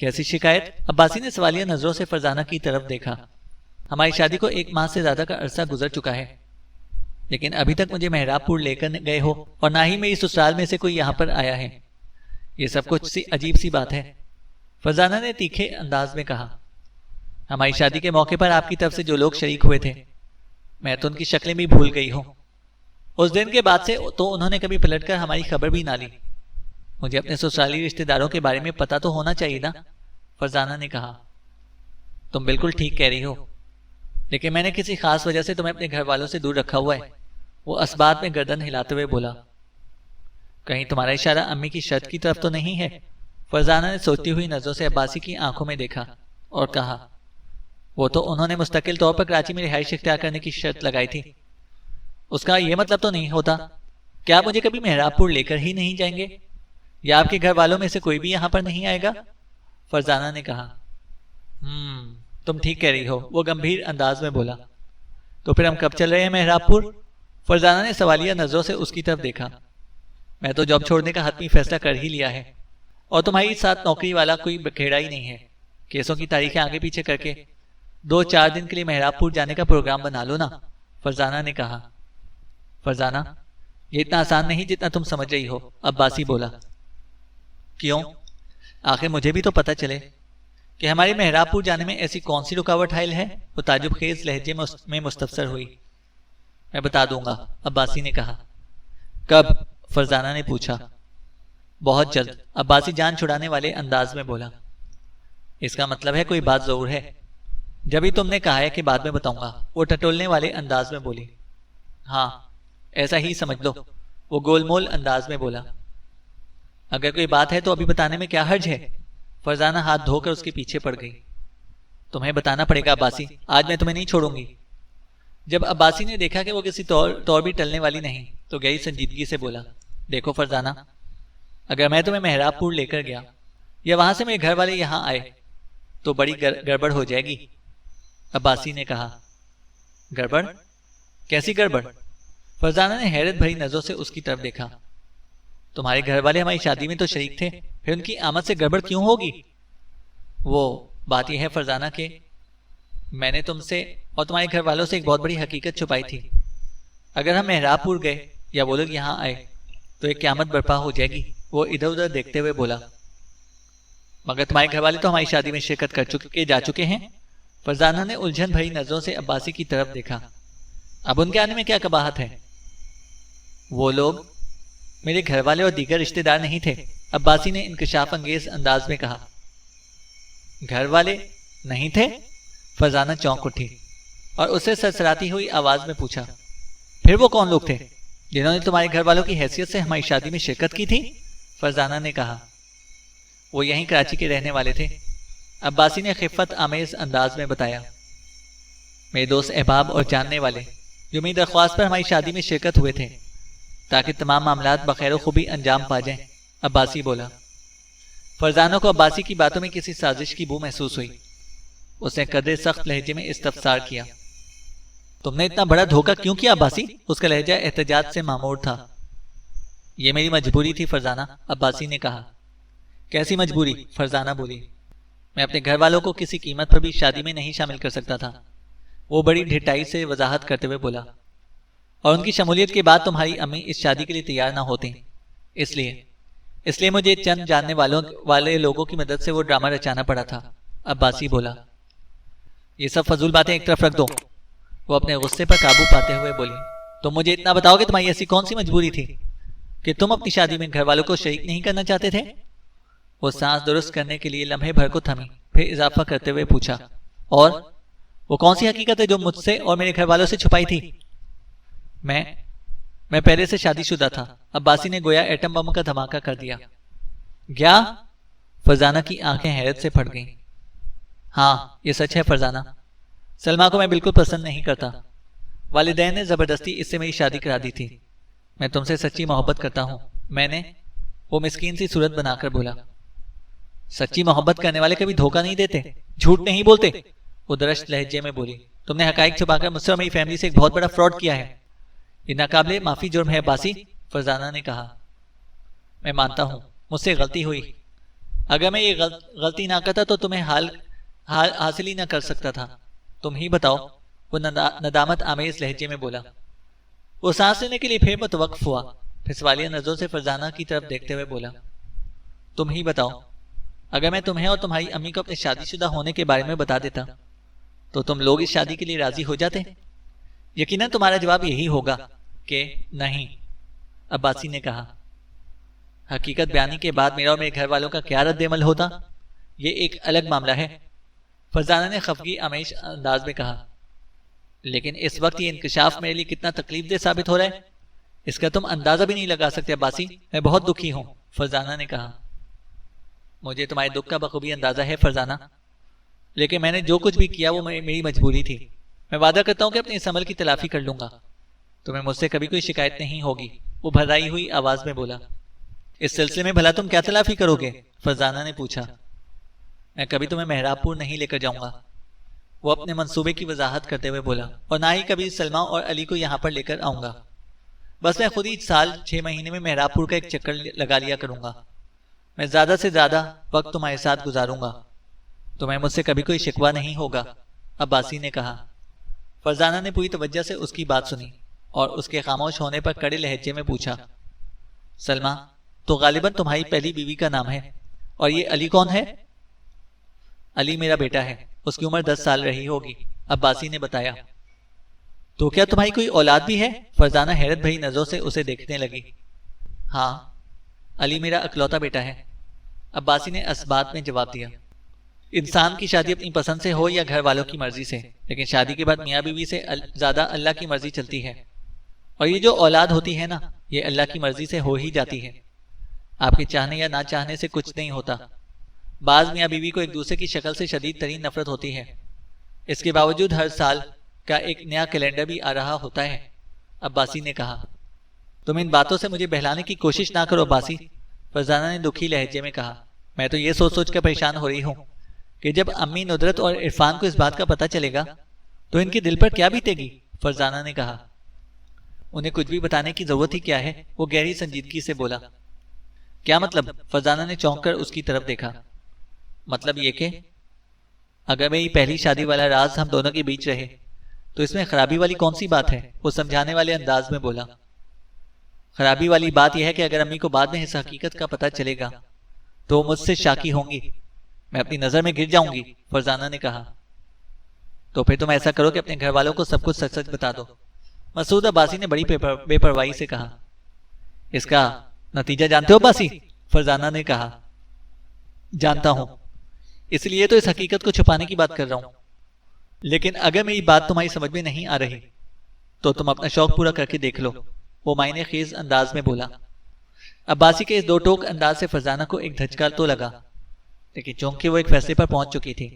کیسی شکایت؟ عباسی نے سوالیہ نظروں سے فرزانہ کی طرف دیکھا۔ ہماری شادی کو 1 ماہ سے زیادہ کا عرصہ گزر چکا ہے، لیکن ابھی تک مجھے مہراب پور لے کر گئے ہو اور نہ ہی میری سسرال میں سے کوئی یہاں پر آیا ہے۔ یہ سب کچھ سی عجیب سی بات ہے، فرزانہ نے تیکھے انداز میں کہا۔ ہماری شادی کے موقع پر آپ کی طرف سے جو لوگ شریک ہوئے تھے میں تو ان کی شکلیں بھی بھول گئی ہوں۔ اس دن کے بعد سے تو انہوں نے کبھی پلٹ کر ہماری خبر بھی نہ لی۔ مجھے اپنے سسرالی رشتہ داروں کے بارے میں پتہ تو ہونا چاہیے نا، فرزانہ نے کہا۔ تم بالکل ٹھیک کہہ رہی ہو، لیکن میں نے کسی خاص وجہ سے تمہیں اپنے گھر والوں سے دور رکھا ہوا ہے، وہ اسبات میں گردن ہلاتے ہوئے بولا۔ کہیں تمہارا اشارہ امی کی شرط کی طرف تو نہیں ہے؟ فرزانہ نے سوچتی ہوئی نظروں سے عباسی کی آنکھوں میں دیکھا اور کہا، وہ تو انہوں نے مستقل طور پر کراچی میں رہائش اختیار کرنے کی شرط لگائی تھی، اس کا یہ مطلب تو نہیں ہوتا کہ آپ مجھے کبھی مہراب پور لے کر ہی نہیں جائیں گے، یا آپ کے گھر والوں میں سے کوئی بھی یہاں پر نہیں آئے گا؟ فرزانہ نے کہا۔ تم ٹھیک کہہ رہی ہو، وہ گمبھیر انداز میں بولا۔ تو پھر ہم کب چل رہے ہیں مہراب پور؟ فرزانہ نے سوالیہ نظروں سے اس کی طرف دیکھا۔ میں تو جاب چھوڑنے کا حتمی فیصلہ کر ہی لیا ہے، اور تمہاری ساتھ نوکری والا کوئی بکھیڑا ہی نہیں ہے۔ کیسوں کی تاریخیں آگے پیچھے کر کے 2-4 دن کے لیے مہراب پور جانے کا پروگرام بنا لو نا، فرزانہ نے کہا۔ فرزانہ، یہ اتنا آسان نہیں جتنا تم سمجھ رہی ہو، عباسی بولا۔ کیوں؟ آخر مجھے بھی تو پتہ چلے کہ ہمارے مہراب پور جانے میں ایسی کون سی رکاوٹ حائل ہے، وہ تعجب خیز لہجے میں مستفسر ہوئی۔ میں بتا دوں گا، عباسی نے کہا۔ کب؟ فرزانہ نے پوچھا۔ بہت جلد، عباسی جان چھڑانے والے انداز میں بولا۔ اس کا مطلب ہے کوئی بات ضرور ہے؟ جبھی تم نے کہا ہے کہ بعد میں بتاؤں گا، وہ ٹٹولنے والے انداز میں بولی۔ ہاں، ایسا ہی سمجھ لو، وہ گول مول انداز میں بولا۔ اگر کوئی بات ہے تو ابھی بتانے میں کیا حرج ہے؟ فرزانہ ہاتھ دھو کر اس کے پیچھے پڑ گئی۔ تمہیں بتانا پڑے گا عباسی، آج میں تمہیں نہیں چھوڑوں گی۔ جب عباسی نے دیکھا کہ وہ کسی طور بھی ٹلنے والی نہیں تو گہری سنجیدگی سے بولا، دیکھو فرزانہ، اگر میں تمہیں مہراب پور لے کر گیا یا وہاں سے میرے گھر والے یہاں آئے تو بڑی گڑبڑ ہو جائے گی۔ عباسی نے کہا۔ گڑبڑ؟ کیسی گڑبڑ؟ فرزانہ نے حیرت بھری نظروں سے اس کی طرف دیکھا۔ تمہارے گھر والے ہماری شادی میں تو شریک تھے، پھر ان کی آمد سے گڑبڑ کیوں ہوگی؟ وہ بات یہ ہے فرزانہ کہ میں نے تم سے اور تمہارے گھر والوں سے ایک بہت بڑی حقیقت چھپائی تھی۔ اگر ہم مہراب پور گئے یا وہ لوگ یہاں آئے تو ایک قیامت برپا ہو جائے گی۔ وہ ادھر ادھر دیکھتے ہوئے بولا۔ مگر تمہارے گھر والے تو ہماری شادی میں شرکت کر جا چکے ہیں۔ فرزانہ نے الجھن بھری نظروں سے عباسی کی طرف دیکھا۔ اب ان کے آنے میں کیا قباحت ہے؟ وہ لوگ میرے گھر والے اور دیگر رشتہ دار نہیں تھے، عباسی نے انکشاف انگیز انداز میں کہا۔ گھر والے نہیں تھے؟ فرزانہ چونک اٹھی اور اسے سرسراتی ہوئی آواز میں پوچھا۔ پھر وہ کون لوگ تھے جنہوں نے تمہارے گھر والوں کی حیثیت سے ہماری شادی میں شرکت کی تھی؟ فرزانہ نے کہا۔ وہ یہیں کراچی کے رہنے والے تھے، عباسی نے خفت آمیز انداز میں بتایا۔ میرے دوست احباب اور جاننے والے جو میری درخواست پر ہماری شادی میں شرکت ہوئے تھے تاکہ تمام معاملات بخیر و خوبی انجام پا جائیں، عباسی بولا۔ فرزانہ کو عباسی کی باتوں میں کسی سازش کی بو محسوس ہوئی۔ اس نے قدرے سخت لہجے میں استفسار کیا۔ تم نے اتنا بڑا دھوکہ کیوں کیا عباسی؟ اس کا لہجہ احتجاج سے معمور تھا۔ یہ میری مجبوری تھی فرزانہ، عباسی نے کہا۔ کیسی مجبوری؟ فرزانہ بولی۔ میں اپنے گھر والوں کو کسی قیمت پر بھی شادی میں نہیں شامل کر سکتا تھا، وہ بڑی ڈھٹائی سے وضاحت کرتے ہوئے بولا۔ اور ان کی شمولیت کے بعد تمہاری امی اس شادی کے لیے تیار نہ ہوتی، اس لیے مجھے چند جاننے والے لوگوں کی مدد سے وہ ڈرامہ رچانا پڑا تھا، عباسی بولا۔ یہ سب فضول باتیں ایک طرف رکھ دو، وہ اپنے غصے پر قابو پاتے ہوئے بولی۔ تم مجھے اتنا بتاؤ کہ تمہاری ایسی کون سی مجبوری تھی کہ تم اپنی شادی میں گھر والوں کو شریک نہیں کرنا چاہتے تھے؟ وہ سانس درست کرنے کے لیے لمحے بھر کو تھمی، پھر اضافہ کرتے ہوئے پوچھا۔ اور وہ کون سی حقیقت ہے جو مجھ سے اور میرے گھر والوں سے چھپائی تھی؟ میں پہلے سے شادی شدہ تھا، عباسی نے گویا ایٹم بم کا دھماکہ کر دیا۔ کیا؟ فرزانہ کی آنکھیں حیرت سے پھٹ گئیں۔ ہاں یہ سچ ہے فرزانہ، سلمہ کو میں بالکل پسند نہیں کرتا، والدین نے زبردستی اس سے میری شادی کرا دی تھی۔ میں تم سے سچی محبت کرتا ہوں، میں نے، وہ مسکین سی صورت بنا کر بولا۔ سچی محبت کرنے والے کبھی دھوکہ نہیں دیتے، جھوٹ نہیں بولتے، وہ درشت لہجے میں بولی۔ تم نے حقائق چھپا کر مجھ سے اور میری فیملی سے ایک بہت بڑا فراڈ کیا ہے، یہ ناقابل معافی جرم ہے عباسی، فرزانہ نے کہا۔ میں مانتا ہوں مجھ سے غلطی ہوئی، اگر میں یہ غلطی نہ کرتا تو تمہیں حاصل ہی نہ کر سکتا تھا، تم ہی بتاؤ، وہ ندامت آمیز لہجے میں بولا۔ وہ سانس لینے کے لیے پھر متوقف ہوا، پھر سوالیہ نظروں سے فرزانہ کی طرف دیکھتے ہوئے بولا۔ تم ہی بتاؤ، اگر میں تمہیں اور تمہاری امی کو اپنے شادی شدہ ہونے کے بارے میں بتا دیتا تو تم لوگ اس شادی کے لیے راضی ہو جاتے؟ یقیناً تمہارا جواب یہی ہوگا کہ نہیں، عباسی نے کہا۔ حقیقت بیانی کے بعد میرا اور میرے گھر والوں کا کیا رد عمل ہوتا، یہ ایک الگ معاملہ ہے، فرزانہ نے خفگی آمیز انداز میں کہا۔ لیکن اس وقت یہ انکشاف میرے لیے کتنا تکلیف دہ ثابت ہو رہا ہے، اس کا تم اندازہ بھی نہیں لگا سکتے عباسی، میں بہت دکھی ہوں، فرزانہ نے کہا۔ مجھے تمہارے دکھ کا بخوبی اندازہ ہے فرزانہ، لیکن میں نے جو کچھ بھی کیا وہ میری مجبوری تھی، میں وعدہ کرتا ہوں کہ اپنے اس عمل کی تلافی کر لوں گا، تمہیں مجھ سے کبھی کوئی شکایت نہیں ہوگی، وہ بھرائی ہوئی آواز میں بولا۔ اس سلسلے میں بھلا تم کیا تلافی کرو گے؟ فرزانہ نے پوچھا۔ میں کبھی تمہیں مہراب پور نہیں لے کر جاؤں گا، وہ اپنے منصوبے کی وضاحت کرتے ہوئے بولا، اور نہ ہی کبھی سلمہ اور علی کو یہاں پر لے کر آؤں گا، بس میں خود ہی سال 6 مہینے میں مہراب پور کا ایک چکر لگا لیا کروں گا، میں زیادہ سے زیادہ وقت تمہارے ساتھ گزاروں گا، تمہیں مجھ سے کبھی کوئی شکوہ نہیں ہوگا، عباسی نے کہا۔ فرزانہ نے پوری توجہ سے اس کی بات سنی اور اس کے خاموش ہونے پر کڑے لہجے میں پوچھا۔ سلمہ تو غالباً تمہاری پہلی بیوی کا نام ہے، اور یہ علی کون ہے؟ علی میرا بیٹا ہے، اس کی عمر 10 سال رہی ہوگی، عباسی نے بتایا۔ تو کیا تمہاری کوئی اولاد بھی ہے؟ فرزانہ حیرت بھری نظروں سے اسے دیکھنے لگی۔ ہاں، علی میرا اکلوتا بیٹا ہے، عباسی نے اسبات میں جواب دیا۔ انسان کی شادی اپنی پسند سے ہو یا گھر والوں کی مرضی سے، لیکن شادی کے بعد میاں بیوی سے زیادہ اللہ کی مرضی چلتی ہے، اور یہ جو اولاد ہوتی ہے نا، یہ اللہ کی مرضی سے ہو ہی جاتی ہے، آپ کے چاہنے یا نہ چاہنے سے کچھ نہیں ہوتا۔ بعض میاں بیوی کو ایک دوسرے کی شکل سے شدید ترین نفرت ہوتی ہے، اس کے باوجود ہر سال کا ایک نیا کیلنڈر بھی آ رہا ہوتا ہے، عباسی نے کہا۔ تم ان باتوں سے مجھے بہلانے کی کوشش نہ کرو عباسی، فرزانہ نے دکھی لہجے میں کہا۔ میں تو یہ سوچ کر پریشان ہو رہی ہوں کہ جب امی ندرت اور عرفان کو اس بات کا پتہ چلے گا تو ان کے دل پر کیا بیتے گی، فرزانہ نے کہا۔ انہیں کچھ بھی بتانے کی ضرورت ہی کیا ہے؟ وہ گہری سنجیدگی سے بولا۔ کیا مطلب؟ فرزانہ نے چونک کر اس کی طرف دیکھا۔ مطلب یہ کہ اگر میری پہلی شادی والا راز ہم دونوں کے بیچ رہے تو اس میں خرابی والی کون سی بات ہے؟ وہ سمجھانے والے انداز میں بولا۔ خرابی والی بات یہ ہے کہ اگر امی کو بعد میں اس حقیقت کا پتہ چلے گا تو وہ مجھ سے شاکی ہوں گی، میں اپنی نظر میں گر جاؤں گی، فرزانہ نے کہا۔ تو پھر تم ایسا کرو کہ اپنے گھر والوں کو سب کچھ سچ سچ بتا دو، مسعود عباسی نے بڑی بے پرواہی سے کہا۔ اس کا نتیجہ جانتے ہو عباسی؟ فرزانہ نے کہا۔ جانتا ہوں، اس لیے تو اس حقیقت کو چھپانے کی بات کر رہا ہوں، لیکن اگر میری بات تمہاری سمجھ میں نہیں آ رہی تو تم اپنا شوق پورا کر کے دیکھ لو، وہ معنی خیز انداز میں بولا۔ عباسی کے اس دو ٹوک انداز سے فرزانہ کو ایک دھچکا تو لگا، لیکن چونکہ وہ ایک فیصلے پر پہنچ چکی تھی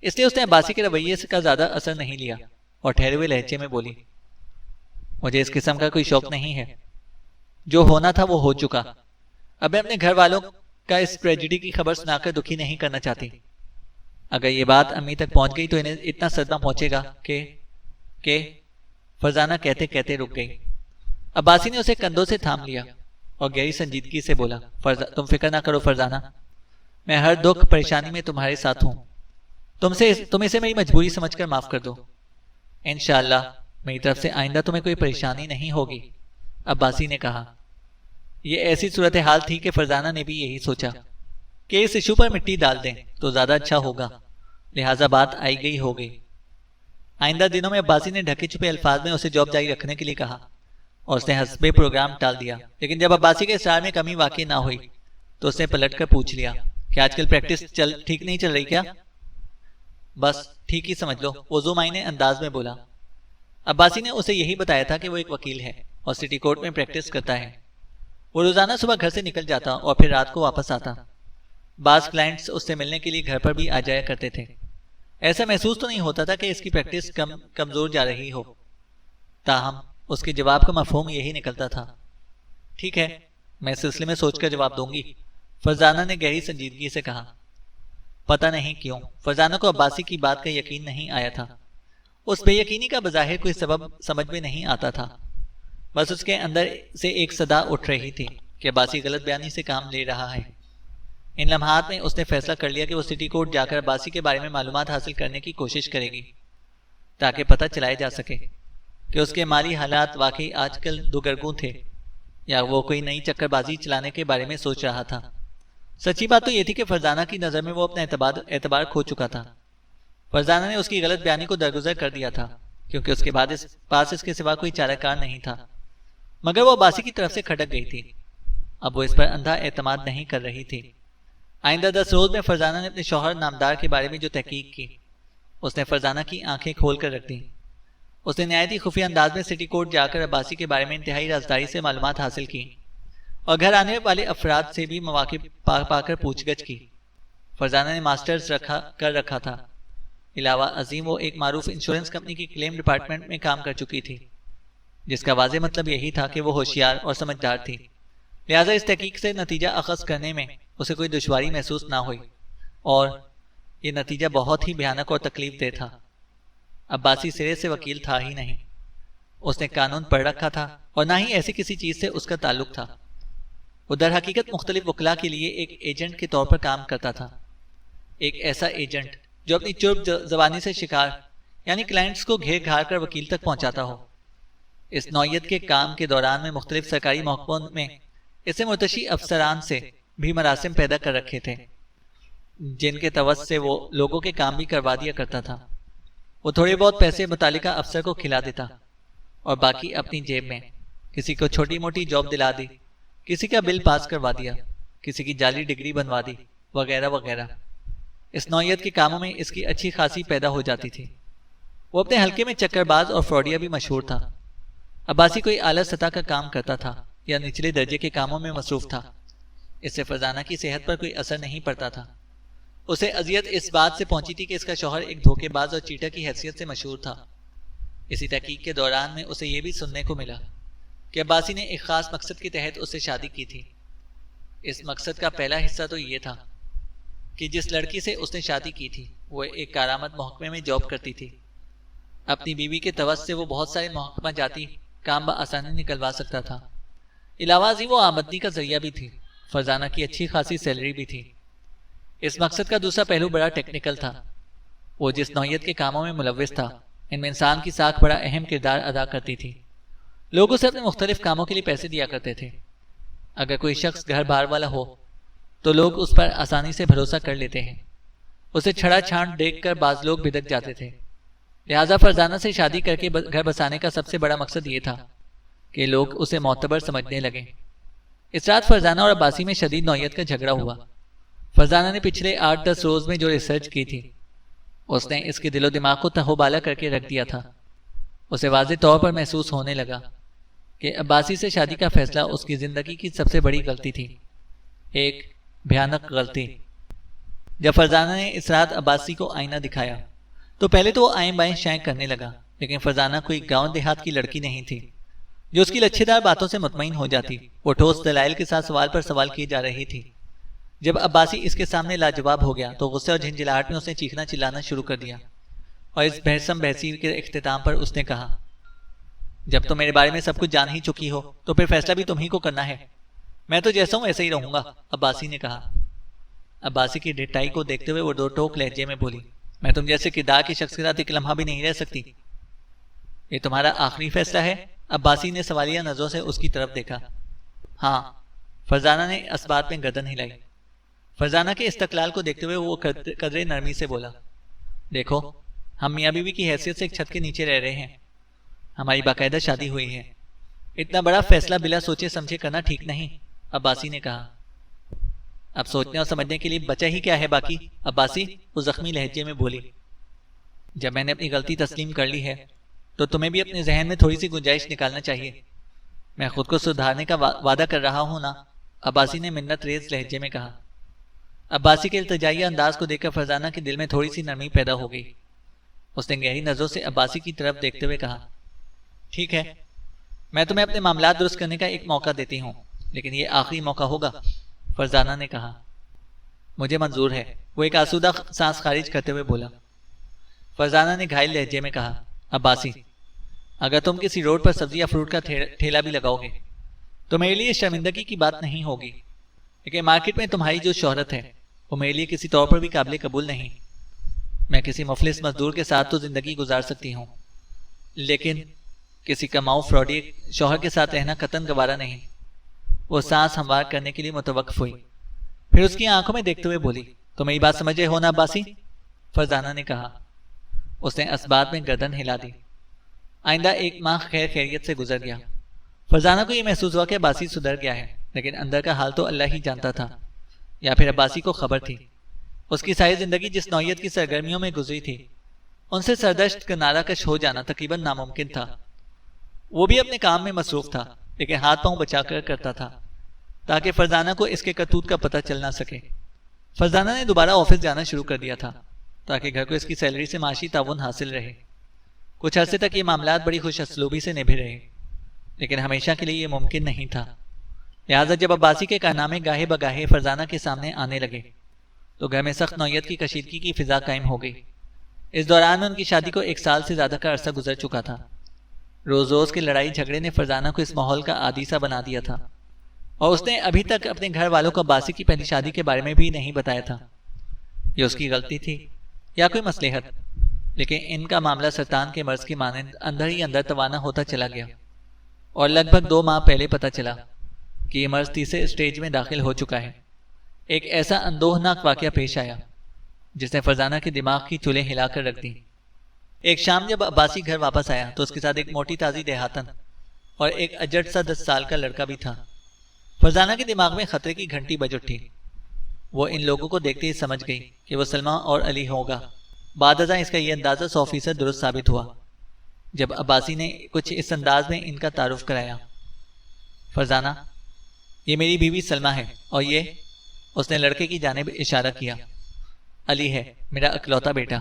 اس لیے اس نے عباسی کے رویے کا زیادہ اثر نہیں لیا اور ٹھہرے ہوئے لہجے میں بولی، مجھے اس قسم کا کوئی شوق نہیں ہے، جو ہونا تھا وہ ہو چکا، اب میں اپنے گھر والوں کا اس ٹریجڈی کی خبر سنا کر دکھی نہیں کرنا چاہتی۔ اگر یہ بات امی تک پہنچ گئی تو انہیں اتنا صدمہ پہنچے گا کہ فرزانہ کہتے کہتے رک گئی۔ عباسی نے اسے کندھوں سے تھام لیا اور گہری سنجیدگی سے بولا، تم فکر نہ کرو فرزانہ، میں ہر دکھ پریشانی میں تمہارے ساتھ ہوں، تم اسے میری مجبوری سمجھ کر معاف کر دو، انشاءاللہ میری طرف سے آئندہ تمہیں کوئی پریشانی نہیں ہوگی، عباسی نے کہا۔ یہ ایسی صورتحال تھی کہ فرزانہ نے بھی یہی سوچا کہ اس ایشو پر مٹی ڈال دیں تو زیادہ اچھا ہوگا، لہٰذا بات آئی گئی ہو گئی۔ آئندہ دنوں میں عباسی نے ڈھکے چھپے الفاظ میں اسے جاب جاری رکھنے کے لیے کہا اور اس نے حسب پروگرام ٹال دیا، لیکن جب عباسی کے اصرار میں کمی واقع نہ ہوئی تو اس نے پلٹ کر پوچھ لیا کہ آج کل پریکٹس ٹھیک نہیں چل رہی کیا؟ بس ٹھیک ہی سمجھ لو، وضو معنی انداز میں بولا۔ عباسی نے اسے یہی بتایا تھا کہ وہ ایک وکیل ہے اور سٹی کورٹ میں پریکٹس کرتا ہے، وہ روزانہ صبح گھر سے نکل جاتا اور پھر رات کو واپس آتا، بعض کلائنٹس اس سے ملنے کے لیے گھر پر بھی آ جایا کرتے تھے، ایسا محسوس تو نہیں ہوتا تھا کہ اس کی پریکٹس کمزور جا رہی ہو، تاہم اس کے جواب کا مفہوم یہی نکلتا تھا۔ ٹھیک ہے، میں اس سلسلے میں سوچ کر جواب دوں گی، فرزانہ نے گہری سنجیدگی سے کہا۔ پتہ نہیں کیوں فرزانہ کو عباسی کی بات کا یقین نہیں آیا تھا، اس بے یقینی کا بظاہر کوئی سبب سمجھ میں نہیں آتا تھا، بس اس کے اندر سے ایک صدا اٹھ رہی تھی کہ عباسی غلط بیانی سے کام لے رہا ہے۔ ان لمحات میں اس نے فیصلہ کر لیا کہ وہ سٹی کورٹ جا کر عباسی کے بارے میں معلومات حاصل کرنے کی کوشش کرے گی تاکہ پتہ چلایا جا سکے کہ اس کے مالی حالات واقعی آج کل دگرگوں تھے یا وہ کوئی نئی چکر بازی چلانے کے بارے میں سوچ رہا تھا۔ سچی بات تو یہ تھی کہ فرزانہ کی نظر میں وہ اپنا اعتبار کھو چکا تھا، فرزانہ نے اس کی غلط بیانی کو درگزر کر دیا تھا کیونکہ اس کے بعد پاس اس کے سوا کوئی چارہ کار نہیں تھا، مگر وہ عباسی کی طرف سے کھٹک گئی تھی، اب وہ اس پر اندھا اعتماد نہیں کر رہی تھی۔ آئندہ 10 روز میں فرزانہ نے اپنے شوہر نامدار کے بارے میں جو تحقیق کی اس نے فرزانہ کی آنکھیں کھول کر رکھ دیں۔ اس نے نہایت ہی خفیہ انداز میں سٹی کورٹ جا کر عباسی کے بارے میں انتہائی رازداری سے معلومات حاصل کی اور گھر آنے والے افراد سے بھی مواقع پا کر پوچھ گچھ کی۔ فرزانہ نے ماسٹرز کر رکھا تھا، علاوہ عظیم وہ ایک معروف انشورنس کمپنی کی کلیم ڈپارٹمنٹ میں کام کر چکی تھی، جس کا واضح مطلب یہی تھا کہ وہ ہوشیار اور سمجھدار تھی، لہٰذا اس تحقیق سے نتیجہ اخذ کرنے میں اسے کوئی دشواری محسوس نہ ہوئی اور یہ نتیجہ بہت ہی بھیانک اور تکلیف دہ تھا۔ عباسی سرے سے وکیل تھا ہی نہیں، اس نے قانون پڑھ رکھا تھا اور نہ ہی ایسی کسی چیز سے اس کا تعلق تھا، وہ در حقیقت مختلف وکلاء کے لیے ایک ایجنٹ کے طور پر کام کرتا تھا، ایک ایسا ایجنٹ جو اپنی چرب زبانی سے شکار یعنی کلائنٹس کو گھیر گھار کر وکیل تک پہنچاتا ہو۔ اس نوعیت کے کام کے دوران میں مختلف سرکاری محکموں میں اسے مرتشی افسران سے بھی مراسم پیدا کر رکھے تھے، جن کے توسط سے وہ لوگوں کے کام بھی کروا دیا کرتا تھا۔ وہ تھوڑے بہت پیسے متعلقہ افسر کو کھلا دیتا اور باقی اپنی جیب میں، کسی کو چھوٹی موٹی جاب دلا دی، کسی کا بل پاس کروا دیا، کسی کی جعلی ڈگری بنوا دی، وغیرہ وغیرہ۔ اس نوعیت کے کاموں میں اس کی اچھی خاصی پیدا ہو جاتی تھی۔ وہ اپنے حلقے میں چکر باز اور فراڈیا بھی مشہور تھا۔ عباسی کوئی اعلیٰ سطح کا کام کرتا تھا یا نچلے درجے کے کاموں میں مصروف تھا، اس سے فرزانہ کی صحت پر کوئی اثر نہیں پڑتا تھا۔ اسے اذیت اس بات سے پہنچی تھی کہ اس کا شوہر ایک دھوکے باز اور چیٹر کی حیثیت سے مشہور تھا۔ اسی تحقیق کے دوران میں اسے یہ بھی سننے کو ملا کہ عباسی نے ایک خاص مقصد کے تحت اس سے شادی کی تھی۔ اس مقصد کا پہلا حصہ تو یہ تھا کہ جس لڑکی سے اس نے شادی کی تھی وہ ایک کارآمد محکمے میں جاب کرتی تھی۔ اپنی بیوی کے توسط سے وہ بہت سارے محکمہ جاتی کام بآسانی نکلوا سکتا تھا۔ علاوہ ازیں وہ آمدنی کا ذریعہ بھی تھی۔ فرزانہ کی اچھی خاصی سیلری بھی تھی۔ اس مقصد کا دوسرا پہلو بڑا ٹیکنیکل تھا۔ وہ جس نوعیت کے کاموں میں ملوث تھا، ان میں انسان کی ساکھ بڑا اہم کردار ادا کرتی تھی۔ لوگ اسے اپنے مختلف کاموں کے لیے پیسے دیا کرتے تھے۔ اگر کوئی شخص گھر بار والا ہو تو لوگ اس پر آسانی سے بھروسہ کر لیتے ہیں۔ اسے چھڑا چھانٹ دیکھ کر بعض لوگ بدک جاتے تھے۔ لہٰذا فرزانہ سے شادی کر کے گھر بسانے کا سب سے بڑا مقصد یہ تھا کہ لوگ اسے معتبر سمجھنے لگیں۔ اس رات فرزانہ اور عباسی میں شدید نوعیت کا جھگڑا ہوا۔ فرزانہ نے پچھلے 8-10 روز میں جو ریسرچ کی تھی، اس نے اس کے دل و دماغ کو تہوبالا کر کے رکھ دیا تھا۔ اسے واضح طور پر محسوس ہونے لگا کہ عباسی سے شادی کا فیصلہ اس کی زندگی کی سب سے بڑی غلطی تھی، ایک بھیانک غلطی۔ جب فرزانہ نے اس رات عباسی کو آئینہ دکھایا تو پہلے تو وہ آئیں بائیں شائیں کرنے لگا، لیکن فرزانہ کوئی گاؤں دیہات کی لڑکی نہیں تھی جو اس کی لچھے دار باتوں سے مطمئن ہو جاتی۔ وہ ٹھوس دلائل کے ساتھ سوال پر سوال کیے جا رہی تھی۔ جب عباسی اس کے سامنے لاجواب ہو گیا تو غصے اور جھنجھلاہٹ میں اس نے چیخنا چلانا شروع کر دیا، اور اس بحثم بحثی کے اختتام پر اس نے کہا، جب تم میرے بارے میں سب کچھ جان ہی چکی ہو تو پھر فیصلہ بھی تم ہی کو کرنا ہے۔ میں تو جیسا ہوں ایسا ہی رہوں گا، عباسی نے کہا۔ عباسی کی ڈٹائی کو دیکھتے ہوئے وہ دو ٹوک لہجے میں بولی، میں تم جیسے کردار کے شخص کے ساتھ ایک لمحہ بھی نہیں رہ سکتی۔ یہ تمہارا آخری فیصلہ ہے؟ عباسی نے سوالیہ نظروں سے اس کی طرف دیکھا۔ ہاں، فرزانہ نے اس بات میں گردن ہلائی۔ فرزانہ کے استقلال کو دیکھتے ہوئے وہ قدرے نرمی سے بولا، دیکھو، ہم میاں بیوی کی حیثیت سے ایک چھت کے نیچے رہ رہے ہیں، ہماری باقاعدہ شادی ہوئی ہے، اتنا بڑا فیصلہ بلا سوچے سمجھے کرنا ٹھیک نہیں، عباسی نے کہا۔ اب سوچنے اور سمجھنے کے لیے بچا ہی کیا ہے باقی؟ عباسی وہ زخمی لہجے میں بولی۔ جب میں نے اپنی غلطی تسلیم کر لی ہے تو تمہیں بھی اپنے ذہن میں تھوڑی سی گنجائش نکالنا چاہیے۔ میں خود کو سدھارنے کا وعدہ کر رہا ہوں نا، عباسی نے منت ریز لہجے میں کہا۔ عباسی کے التجائی انداز کو دیکھ کر فرزانہ کے دل میں تھوڑی سی نرمی پیدا ہو گئی۔ اس نے گہری نظروں سے عباسی کی طرف دیکھتے ہوئے کہا، ٹھیک ہے، میں تمہیں اپنے معاملات درست کرنے کا ایک موقع دیتی ہوں، لیکن یہ آخری موقع ہوگا، فرزانہ نے کہا۔ مجھے منظور ہے، وہ ایک آسودہ سانس خارج کرتے ہوئے بولا۔ فرزانہ نے گھائل لہجے میں کہا، عباسی، اگر تم کسی روڈ پر سبزی یا فروٹ کا ٹھیلا بھی لگاؤ گے تو میرے لیے شرمندگی کی بات نہیں ہوگی، لیکن مارکیٹ میں تمہاری جو شہرت ہے وہ میرے لیے کسی طور پر بھی قابل قبول نہیں۔ میں کسی مفلس مزدور کے ساتھ تو زندگی گزار سکتی ہوں، لیکن کسی کماؤ فراڈی شوہر کے ساتھ رہنا قطعاً گوارا نہیں۔ وہ سانس ہموار کرنے کے لیے متوقف ہوئی، پھر اس کی آنکھوں میں دیکھتے ہوئے بولی، تو میری بات سمجھے ہو نا عباسی؟ فرزانہ نے کہا۔ اس نے اس بات میں گردن ہلا دی۔ آئندہ ایک ماہ خیر خیریت سے گزر گیا۔ فرزانہ کو یہ محسوس ہوا کہ عباسی سدھر گیا ہے، لیکن اندر کا حال تو اللہ ہی جانتا تھا، یا پھر عباسی کو خبر تھی۔ اس کی ساری زندگی جس نوعیت کی سرگرمیوں میں گزری تھی، ان سے سردشت کنارہ کش ہو جانا تقریباً ناممکن تھا۔ وہ بھی اپنے کام میں مصروف تھا، لیکن ہاتھ پاؤں بچا کر کرتا تھا تاکہ فرزانہ کو اس کے کرتوت کا پتہ چل نہ سکے۔ فرزانہ نے دوبارہ آفس جانا شروع کر دیا تھا تاکہ گھر کو اس کی سیلری سے معاشی تعاون حاصل رہے۔ کچھ عرصے تک یہ معاملات بڑی خوش اسلوبی سے نبھے رہے، لیکن ہمیشہ کے لیے یہ ممکن نہیں تھا۔ لہٰذا جب عباسی کے کارنامے گاہے بگاہے فرزانہ کے سامنے آنے لگے تو گھر میں سخت نوعیت کی کشیدگی کی فضا قائم ہو گئی۔ اس دوران میں ان کی شادی کو 1 سال سے زیادہ کا عرصہ گزر چکا تھا۔ روز روز کے لڑائی جھگڑے نے فرزانہ کو اس ماحول کا عادی سا بنا دیا تھا، اور اس نے ابھی تک اپنے گھر والوں کو عباسی کی پہلی شادی کے بارے میں بھی نہیں بتایا تھا۔ یہ اس کی غلطی تھی یا کوئی مصلحت، لیکن ان کا معاملہ سرطان کے مرض کی مانند اندر ہی اندر توانا ہوتا چلا گیا، اور لگ بھگ 2 ماہ پہلے پتہ چلا کہ یہ مرض تیسرے اسٹیج میں داخل ہو چکا ہے۔ ایک ایسا اندوہناک واقعہ پیش آیا جس نے فرزانہ کے دماغ کی چولیں ہلا کر رکھ دی۔ ایک شام جب عباسی گھر واپس آیا تو اس کے ساتھ ایک موٹی تازی دیہاتن اور ایک اجڑ سا 10 سال کا لڑکا بھی تھا۔ فرزانہ کے دماغ میں خطرے کی گھنٹی بج اٹھی۔ وہ ان لوگوں کو دیکھتے ہی سمجھ گئی کہ وہ سلمہ اور علی ہوگا۔ بعد ازاں اس کا یہ اندازہ 100% درست ثابت ہوا جب عباسی نے کچھ اس انداز میں ان کا تعارف کرایا۔ فرزانہ، یہ میری بیوی سلمہ ہے، اور یہ، اس نے لڑکے کی جانب اشارہ کیا، علی ہے، میرا اکلوتا بیٹا۔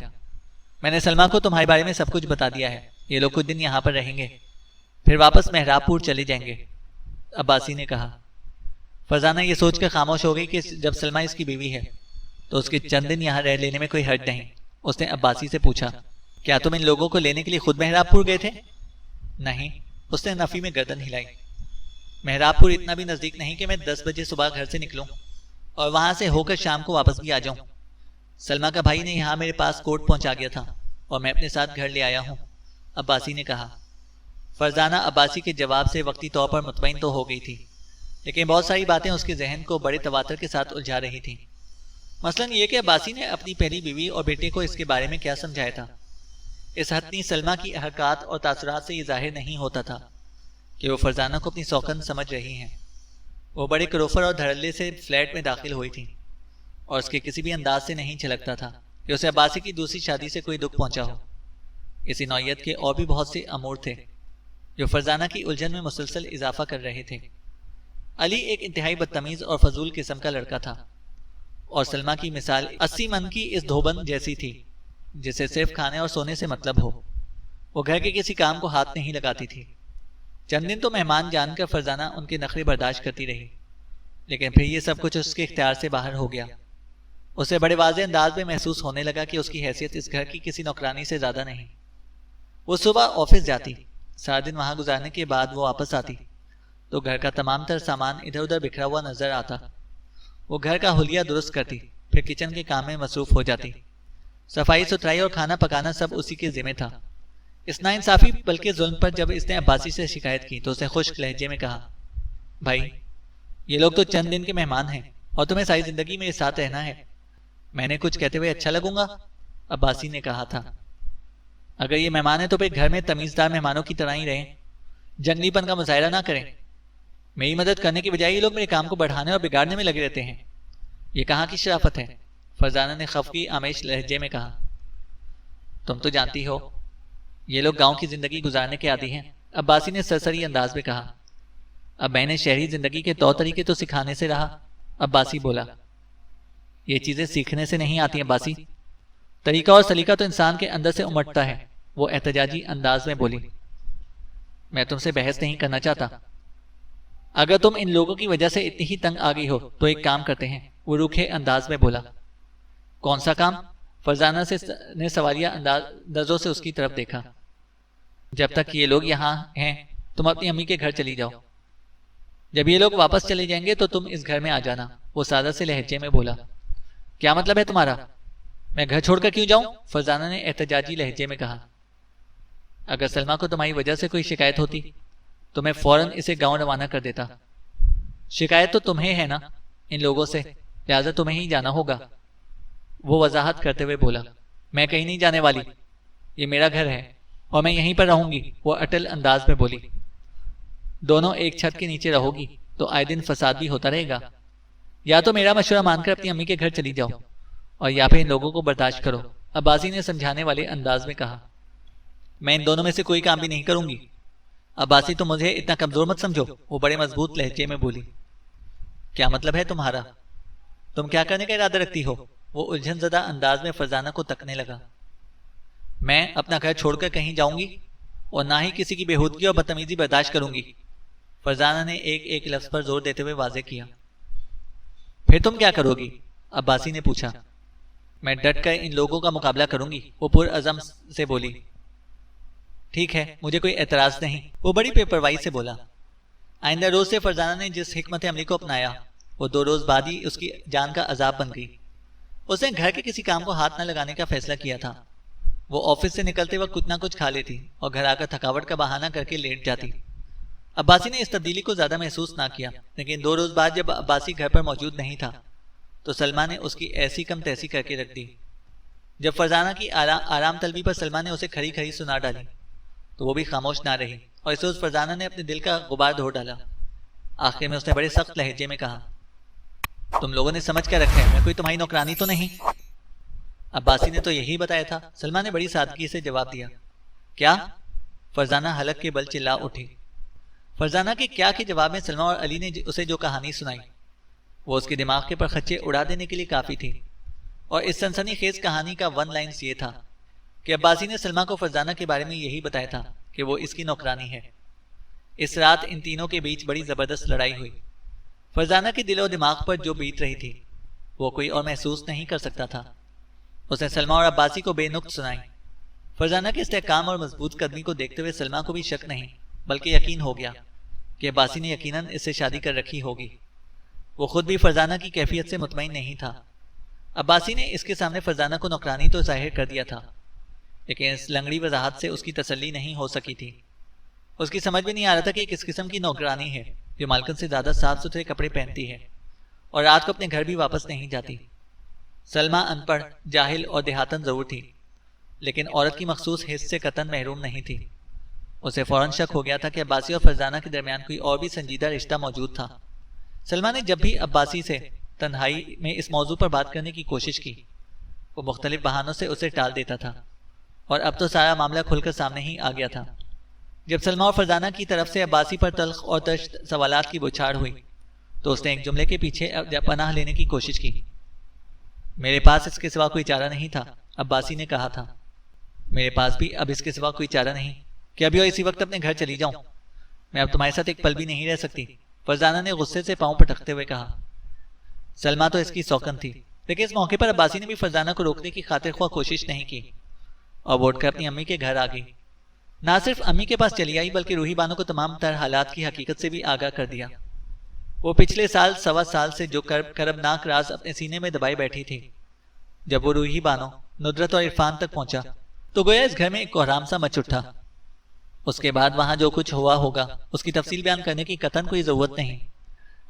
میں نے سلمہ کو تمہارے بارے میں سب کچھ بتا دیا ہے۔ یہ لوگ کچھ دن یہاں پر رہیں گے، پھر واپس مہراب پور چلے جائیں گے، عباسی نے کہا۔ فرزانہ یہ سوچ کر خاموش ہو گئی کہ جب سلمہ اس کی بیوی ہے تو اس کے چند دن یہاں رہ لینے میں کوئی حرج نہیں۔ اس نے عباسی سے پوچھا، کیا تم ان لوگوں کو لینے کے لیے خود مہراب پور گئے تھے؟ نہیں، اس نے نفی میں گردن ہلائی۔ محراب پور اتنا بھی نزدیک نہیں کہ میں 10 بجے صبح گھر سے نکلوں اور وہاں سے ہو کر شام کو واپس بھی آ جاؤں۔ سلمہ کا بھائی نے یہاں میرے پاس کوٹ پہنچا گیا تھا اور میں اپنے ساتھ گھر لے آیا ہوں، عباسی نے کہا۔ فرزانہ عباسی کے جواب سے وقتی طور پر مطمئن تو ہو گئی تھی، لیکن بہت ساری باتیں اس کے ذہن کو بڑے تواتر کے ساتھ الجھا رہی تھیں۔ مثلاً یہ کہ عباسی نے اپنی پہلی بیوی اور بیٹے کو اس کے بارے میں کیا سمجھایا تھا۔ اس حتمی سلمہ کی حرکات اور تاثرات سے یہ ظاہر نہیں ہوتا تھا کہ وہ فرزانہ کو اپنی سوکن سمجھ رہی ہیں۔ وہ بڑے کروفر اور دھڑلے سے فلیٹ میں داخل ہوئی تھی اور اس کے کسی بھی انداز سے نہیں چھلکتا تھا کہ اسے عباسی کی دوسری شادی سے کوئی دکھ پہنچا ہو۔ اسی نوعیت کے اور بھی بہت سے امور تھے جو فرزانہ کی الجھن میں مسلسل اضافہ کر رہے تھے۔ علی ایک انتہائی بدتمیز اور فضول قسم کا لڑکا تھا اور سلمہ کی مثال 80 من کی اس دھوبن جیسی تھی جسے صرف کھانے اور سونے سے مطلب ہو۔ وہ گھر کے کسی کام کو ہاتھ نہیں لگاتی تھی۔ چند دن تو مہمان جان کر فرزانہ ان کے نخرے برداشت کرتی رہی، لیکن پھر یہ سب کچھ اس کے اختیار سے باہر ہو گیا۔ اسے بڑے واضح انداز میں محسوس ہونے لگا کہ اس کی حیثیت اس گھر کی کسی نوکرانی سے زیادہ نہیں۔ وہ صبح آفس جاتی، سارا دن وہاں گزارنے کے بعد وہ واپس آتی تو گھر کا تمام تر سامان ادھر ادھر بکھرا ہوا نظر آتا۔ وہ گھر کا حلیہ درست کرتی، پھر کچن کے کام میں مصروف ہو جاتی۔ صفائی ستھرائی اور کھانا پکانا سب اسی کے ذمہ تھا۔ اس ناانصافی بلکہ ظلم پر جب اس نے عباسی سے شکایت کی تو اسے خشک لہجے میں کہا، بھائی یہ لوگ تو چند دن کے مہمان ہیں اور تمہیں ساری زندگی میرے ساتھ رہنا ہے۔ میں نے کچھ کہتے ہوئے اچھا لگوں گا؟ عباسی نے کہا تھا۔ اگر یہ مہمان ہیں تو پھر گھر میں تمیزدار مہمانوں کی طرح ہی رہیں، جنگلی پن کا مظاہرہ نہ کریں۔ میری مدد کرنے کی بجائے یہ لوگ میرے کام کو بڑھانے اور بگاڑنے میں لگے رہتے ہیں۔ یہ کہاں کی شرافت ہے؟ فرزانہ نے خفگی آمیز لہجے میں کہا۔ تم تو جانتی ہو یہ لوگ گاؤں کی زندگی گزارنے کے عادی ہیں، عباسی نے سرسری انداز میں کہا۔ اب میں نے شہری زندگی کے طور طریقے تو سکھانے سے رہا، عباسی بولا۔ یہ چیزیں سیکھنے سے نہیں آتی عباسی، طریقہ اور سلیقہ تو انسان کے اندر سے امٹتا ہے، وہ احتجاجی انداز میں بولی۔ میں تم سے بحث نہیں کرنا چاہتا۔ اگر تم ان لوگوں کی وجہ سے اتنی ہی تنگ آ گئی ہو تو ایک کام کرتے ہیں، وہ روکھے انداز میں بولا۔ کون سا کام؟ فرزانہ نے سوالیہ نظروں سے اس کی طرف دیکھا۔ جب تک یہ لوگ یہاں ہیں تم اپنی امی کے گھر چلی جاؤ، جب یہ لوگ واپس چلے جائیں گے تو تم اس گھر میں آ جانا، وہ سادہ سے لہجے میں بولا۔ کیا مطلب ہے تمہارا؟ میں گھر چھوڑ کر کیوں جاؤں؟ فرزانہ نے احتجاجی لہجے میں کہا۔ اگر سلمہ کو تمہاری وجہ سے کوئی شکایت ہوتی تو میں فوراً اسے گاؤں روانہ کر دیتا۔ شکایت تو تمہیں ہے نا ان لوگوں سے، لہٰذا تمہیں ہی جانا ہوگا، وہ وضاحت کرتے ہوئے بولا۔ میں کہیں نہیں جانے والی، یہ میرا گھر ہے اور میں یہیں پر رہوں گی، وہ اٹل انداز میں بولی۔ دونوں ایک چھت کے نیچے رہو گی تو آئے دن فساد بھی ہوتا رہے گا، یا تو میرا مشورہ مان کر اپنی امی کے گھر چلی جاؤ اور یا پھر ان لوگوں کو برداشت کرو، عباسی نے سمجھانے والے انداز میں کہا۔ میں ان دونوں میں سے کوئی کام بھی نہیں کروں گی، عباسی تم مجھے اتنا کمزور مت سمجھو، وہ بڑے مضبوط لہجے میں بولی۔ کیا مطلب ہے تمہارا؟ تم کیا کرنے کا ارادہ رکھتی ہو؟ وہ الجھن زدہ انداز میں فرزانہ کو تکنے لگا۔ میں اپنا گھر چھوڑ کر کہیں جاؤں گی اور نہ ہی کسی کی بےہودگی اور بدتمیزی برداشت کروں گی، فرزانہ نے ایک ایک لفظ پر زور دیتے ہوئے واضح کیا۔ پھر تم کیا کرو گی؟ عباسی نے پوچھا۔ میں ڈٹ کر ان لوگوں کا مقابلہ کروں گی، وہ پرعزم سے بولی۔ ٹھیک ہے، مجھے کوئی اعتراض نہیں، وہ بڑی بے پرواہی سے بولا۔ آئندہ روز سے فرزانہ نے جس حکمت عملی کو اپنایا وہ 2 روز بعد ہی اس کی جان کا عذاب بن گئی۔ اس نے گھر کے کسی کام کو ہاتھ نہ لگانے کا فیصلہ کیا تھا۔ وہ آفس سے نکلتے وقت کچھ نہ کچھ کھا لیتی اور گھر آ کر تھکاوٹ کا بہانہ کر کے لیٹ جاتی۔ عباسی نے اس تبدیلی کو زیادہ محسوس نہ کیا، لیکن 2 روز بعد جب عباسی گھر پر موجود نہیں تھا تو سلمہ نے اس کی ایسی کم تیسی کر کے رکھ دی۔ جب فرزانہ کی آرام طلبی پر سلمہ نے اسے کھڑی کھڑی سنا ڈالی تو وہ بھی خاموش نہ رہی، اور اس روز فرزانہ نے اپنے دل کا غبار دھو ڈالا۔ آخر میں اس نے بڑے سخت لہجے میں کہا، تم لوگوں نے سمجھ کر رکھا ہے میں کوئی تمہاری نوکرانی تو نہیں؟ عباسی نے تو یہی بتایا تھا، سلمہ نے بڑی سادگی سے جواب دیا۔ کیا؟ فرزانہ حلق کے بل چلا اٹھی۔ فرزانہ کے کیا کے جواب میں سلمہ اور علی نے اسے جو کہانی سنائی وہ اس کے دماغ کے پرخچے اڑا دینے کے لیے کافی تھی، اور اس سنسنی خیز کہانی کا 1 لائنز یہ تھا کہ عباسی نے سلمہ کو فرزانہ کے بارے میں یہی بتایا تھا کہ وہ اس کی نوکرانی ہے۔ اس رات ان تینوں کے بیچ بڑی زبردست لڑائی ہوئی۔ فرزانہ کے دل و دماغ پر جو بیت رہی تھی وہ کوئی اور محسوس نہیں کر سکتا تھا۔ اس نے سلمہ اور عباسی کو بے نقط سنائی۔ فرزانہ کے استحکام اور مضبوط قدمی کو دیکھتے ہوئے سلمہ کو بھی شک نہیں بلکہ یقین ہو گیا کہ عباسی نے یقیناً اس سے شادی کر رکھی ہوگی۔ وہ خود بھی فرزانہ کی کیفیت سے مطمئن نہیں تھا۔ عباسی نے اس کے سامنے فرزانہ کو نوکرانی تو ظاہر کر دیا تھا، لیکن اس لنگڑی وضاحت سے اس کی تسلی نہیں ہو سکی تھی۔ اس کی سمجھ میں نہیں آ رہا تھا کہ کس قسم کی نوکرانی ہے جو مالکن سے زیادہ صاف ستھرے کپڑے پہنتی ہے اور رات کو اپنے گھر بھی واپس نہیں جاتی۔ سلمیٰ ان پڑھ، جاہل اور دیہاتن ضرور تھی، لیکن عورت کی مخصوص حس سے قطعاً محروم نہیں تھی۔ اسے فوراً شک ہو گیا تھا کہ عباسی اور فرزانہ کے درمیان کوئی اور بھی سنجیدہ رشتہ موجود تھا۔ سلمیٰ نے جب بھی عباسی سے تنہائی میں اس موضوع پر بات کرنے کی کوشش کی، وہ مختلف بہانوں سے اسے ٹال دیتا تھا، اور اب تو سارا معاملہ کھل کر سامنے ہی آ گیا تھا۔ جب سلمیٰ اور فرزانہ کی طرف سے عباسی پر تلخ اور تشت سوالات کی بوچھاڑ ہوئی تو اس نے ایک جملے کے پیچھے پناہ لینے کی کوشش کی۔ میرے پاس اس کے سوا کوئی چارہ نہیں تھا، عباسی نے کہا تھا۔ میرے پاس بھی اب اس کے سوا کوئی چارہ نہیں کہ ابھی اور اسی وقت اپنے گھر چلی جاؤں۔ میں اب تمہارے ساتھ ایک پل بھی نہیں رہ سکتی، فرزانہ نے غصے سے پاؤں پٹکتے ہوئے کہا۔ سلمیٰ تو اس کی سوکن تھی، لیکن اس موقع پر عباسی نے بھی فرزانہ کو روکنے کی خاطر خواہ کوشش نہیں کی اور وہ اٹھ کر اپنی امی کے گھر آ گئی۔ نہ صرف امی کے پاس چلی آئی بلکہ روحی بانو کو تمام تر حالات کی حقیقت سے بھی آگاہ کر دیا۔ وہ پچھلے سوا سال سے جو کربناک راز اپنے سینے میں دبائی بیٹھی تھی، جب وہ روحی بانو ندرت اور عرفان تک پہنچا تو گویا اس گھر میں ایک کوہرام سا مچ اٹھا۔ اس کے بعد وہاں جو کچھ ہوا ہوگا اس کی تفصیل بیان کرنے کی قطعاً کوئی ضرورت نہیں،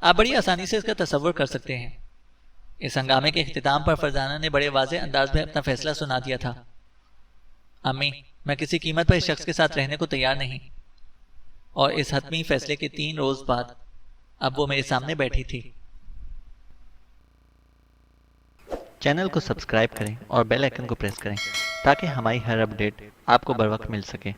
آپ بڑی آسانی سے اس کا تصور کر سکتے ہیں۔ اس ہنگامے کے اختتام پر فرزانہ نے بڑے واضح انداز میں اپنا فیصلہ سنا دیا تھا۔ امی، میں کسی قیمت پر اس شخص کے ساتھ رہنے کو تیار نہیں۔ اور اس حتمی فیصلے کے 3 روز بعد اب وہ میرے سامنے بیٹھی تھی۔ چینل کو سبسکرائب کریں اور بیل آئیکن کو پریس کریں تاکہ ہماری ہر اپڈیٹ آپ کو بر وقت مل سکے۔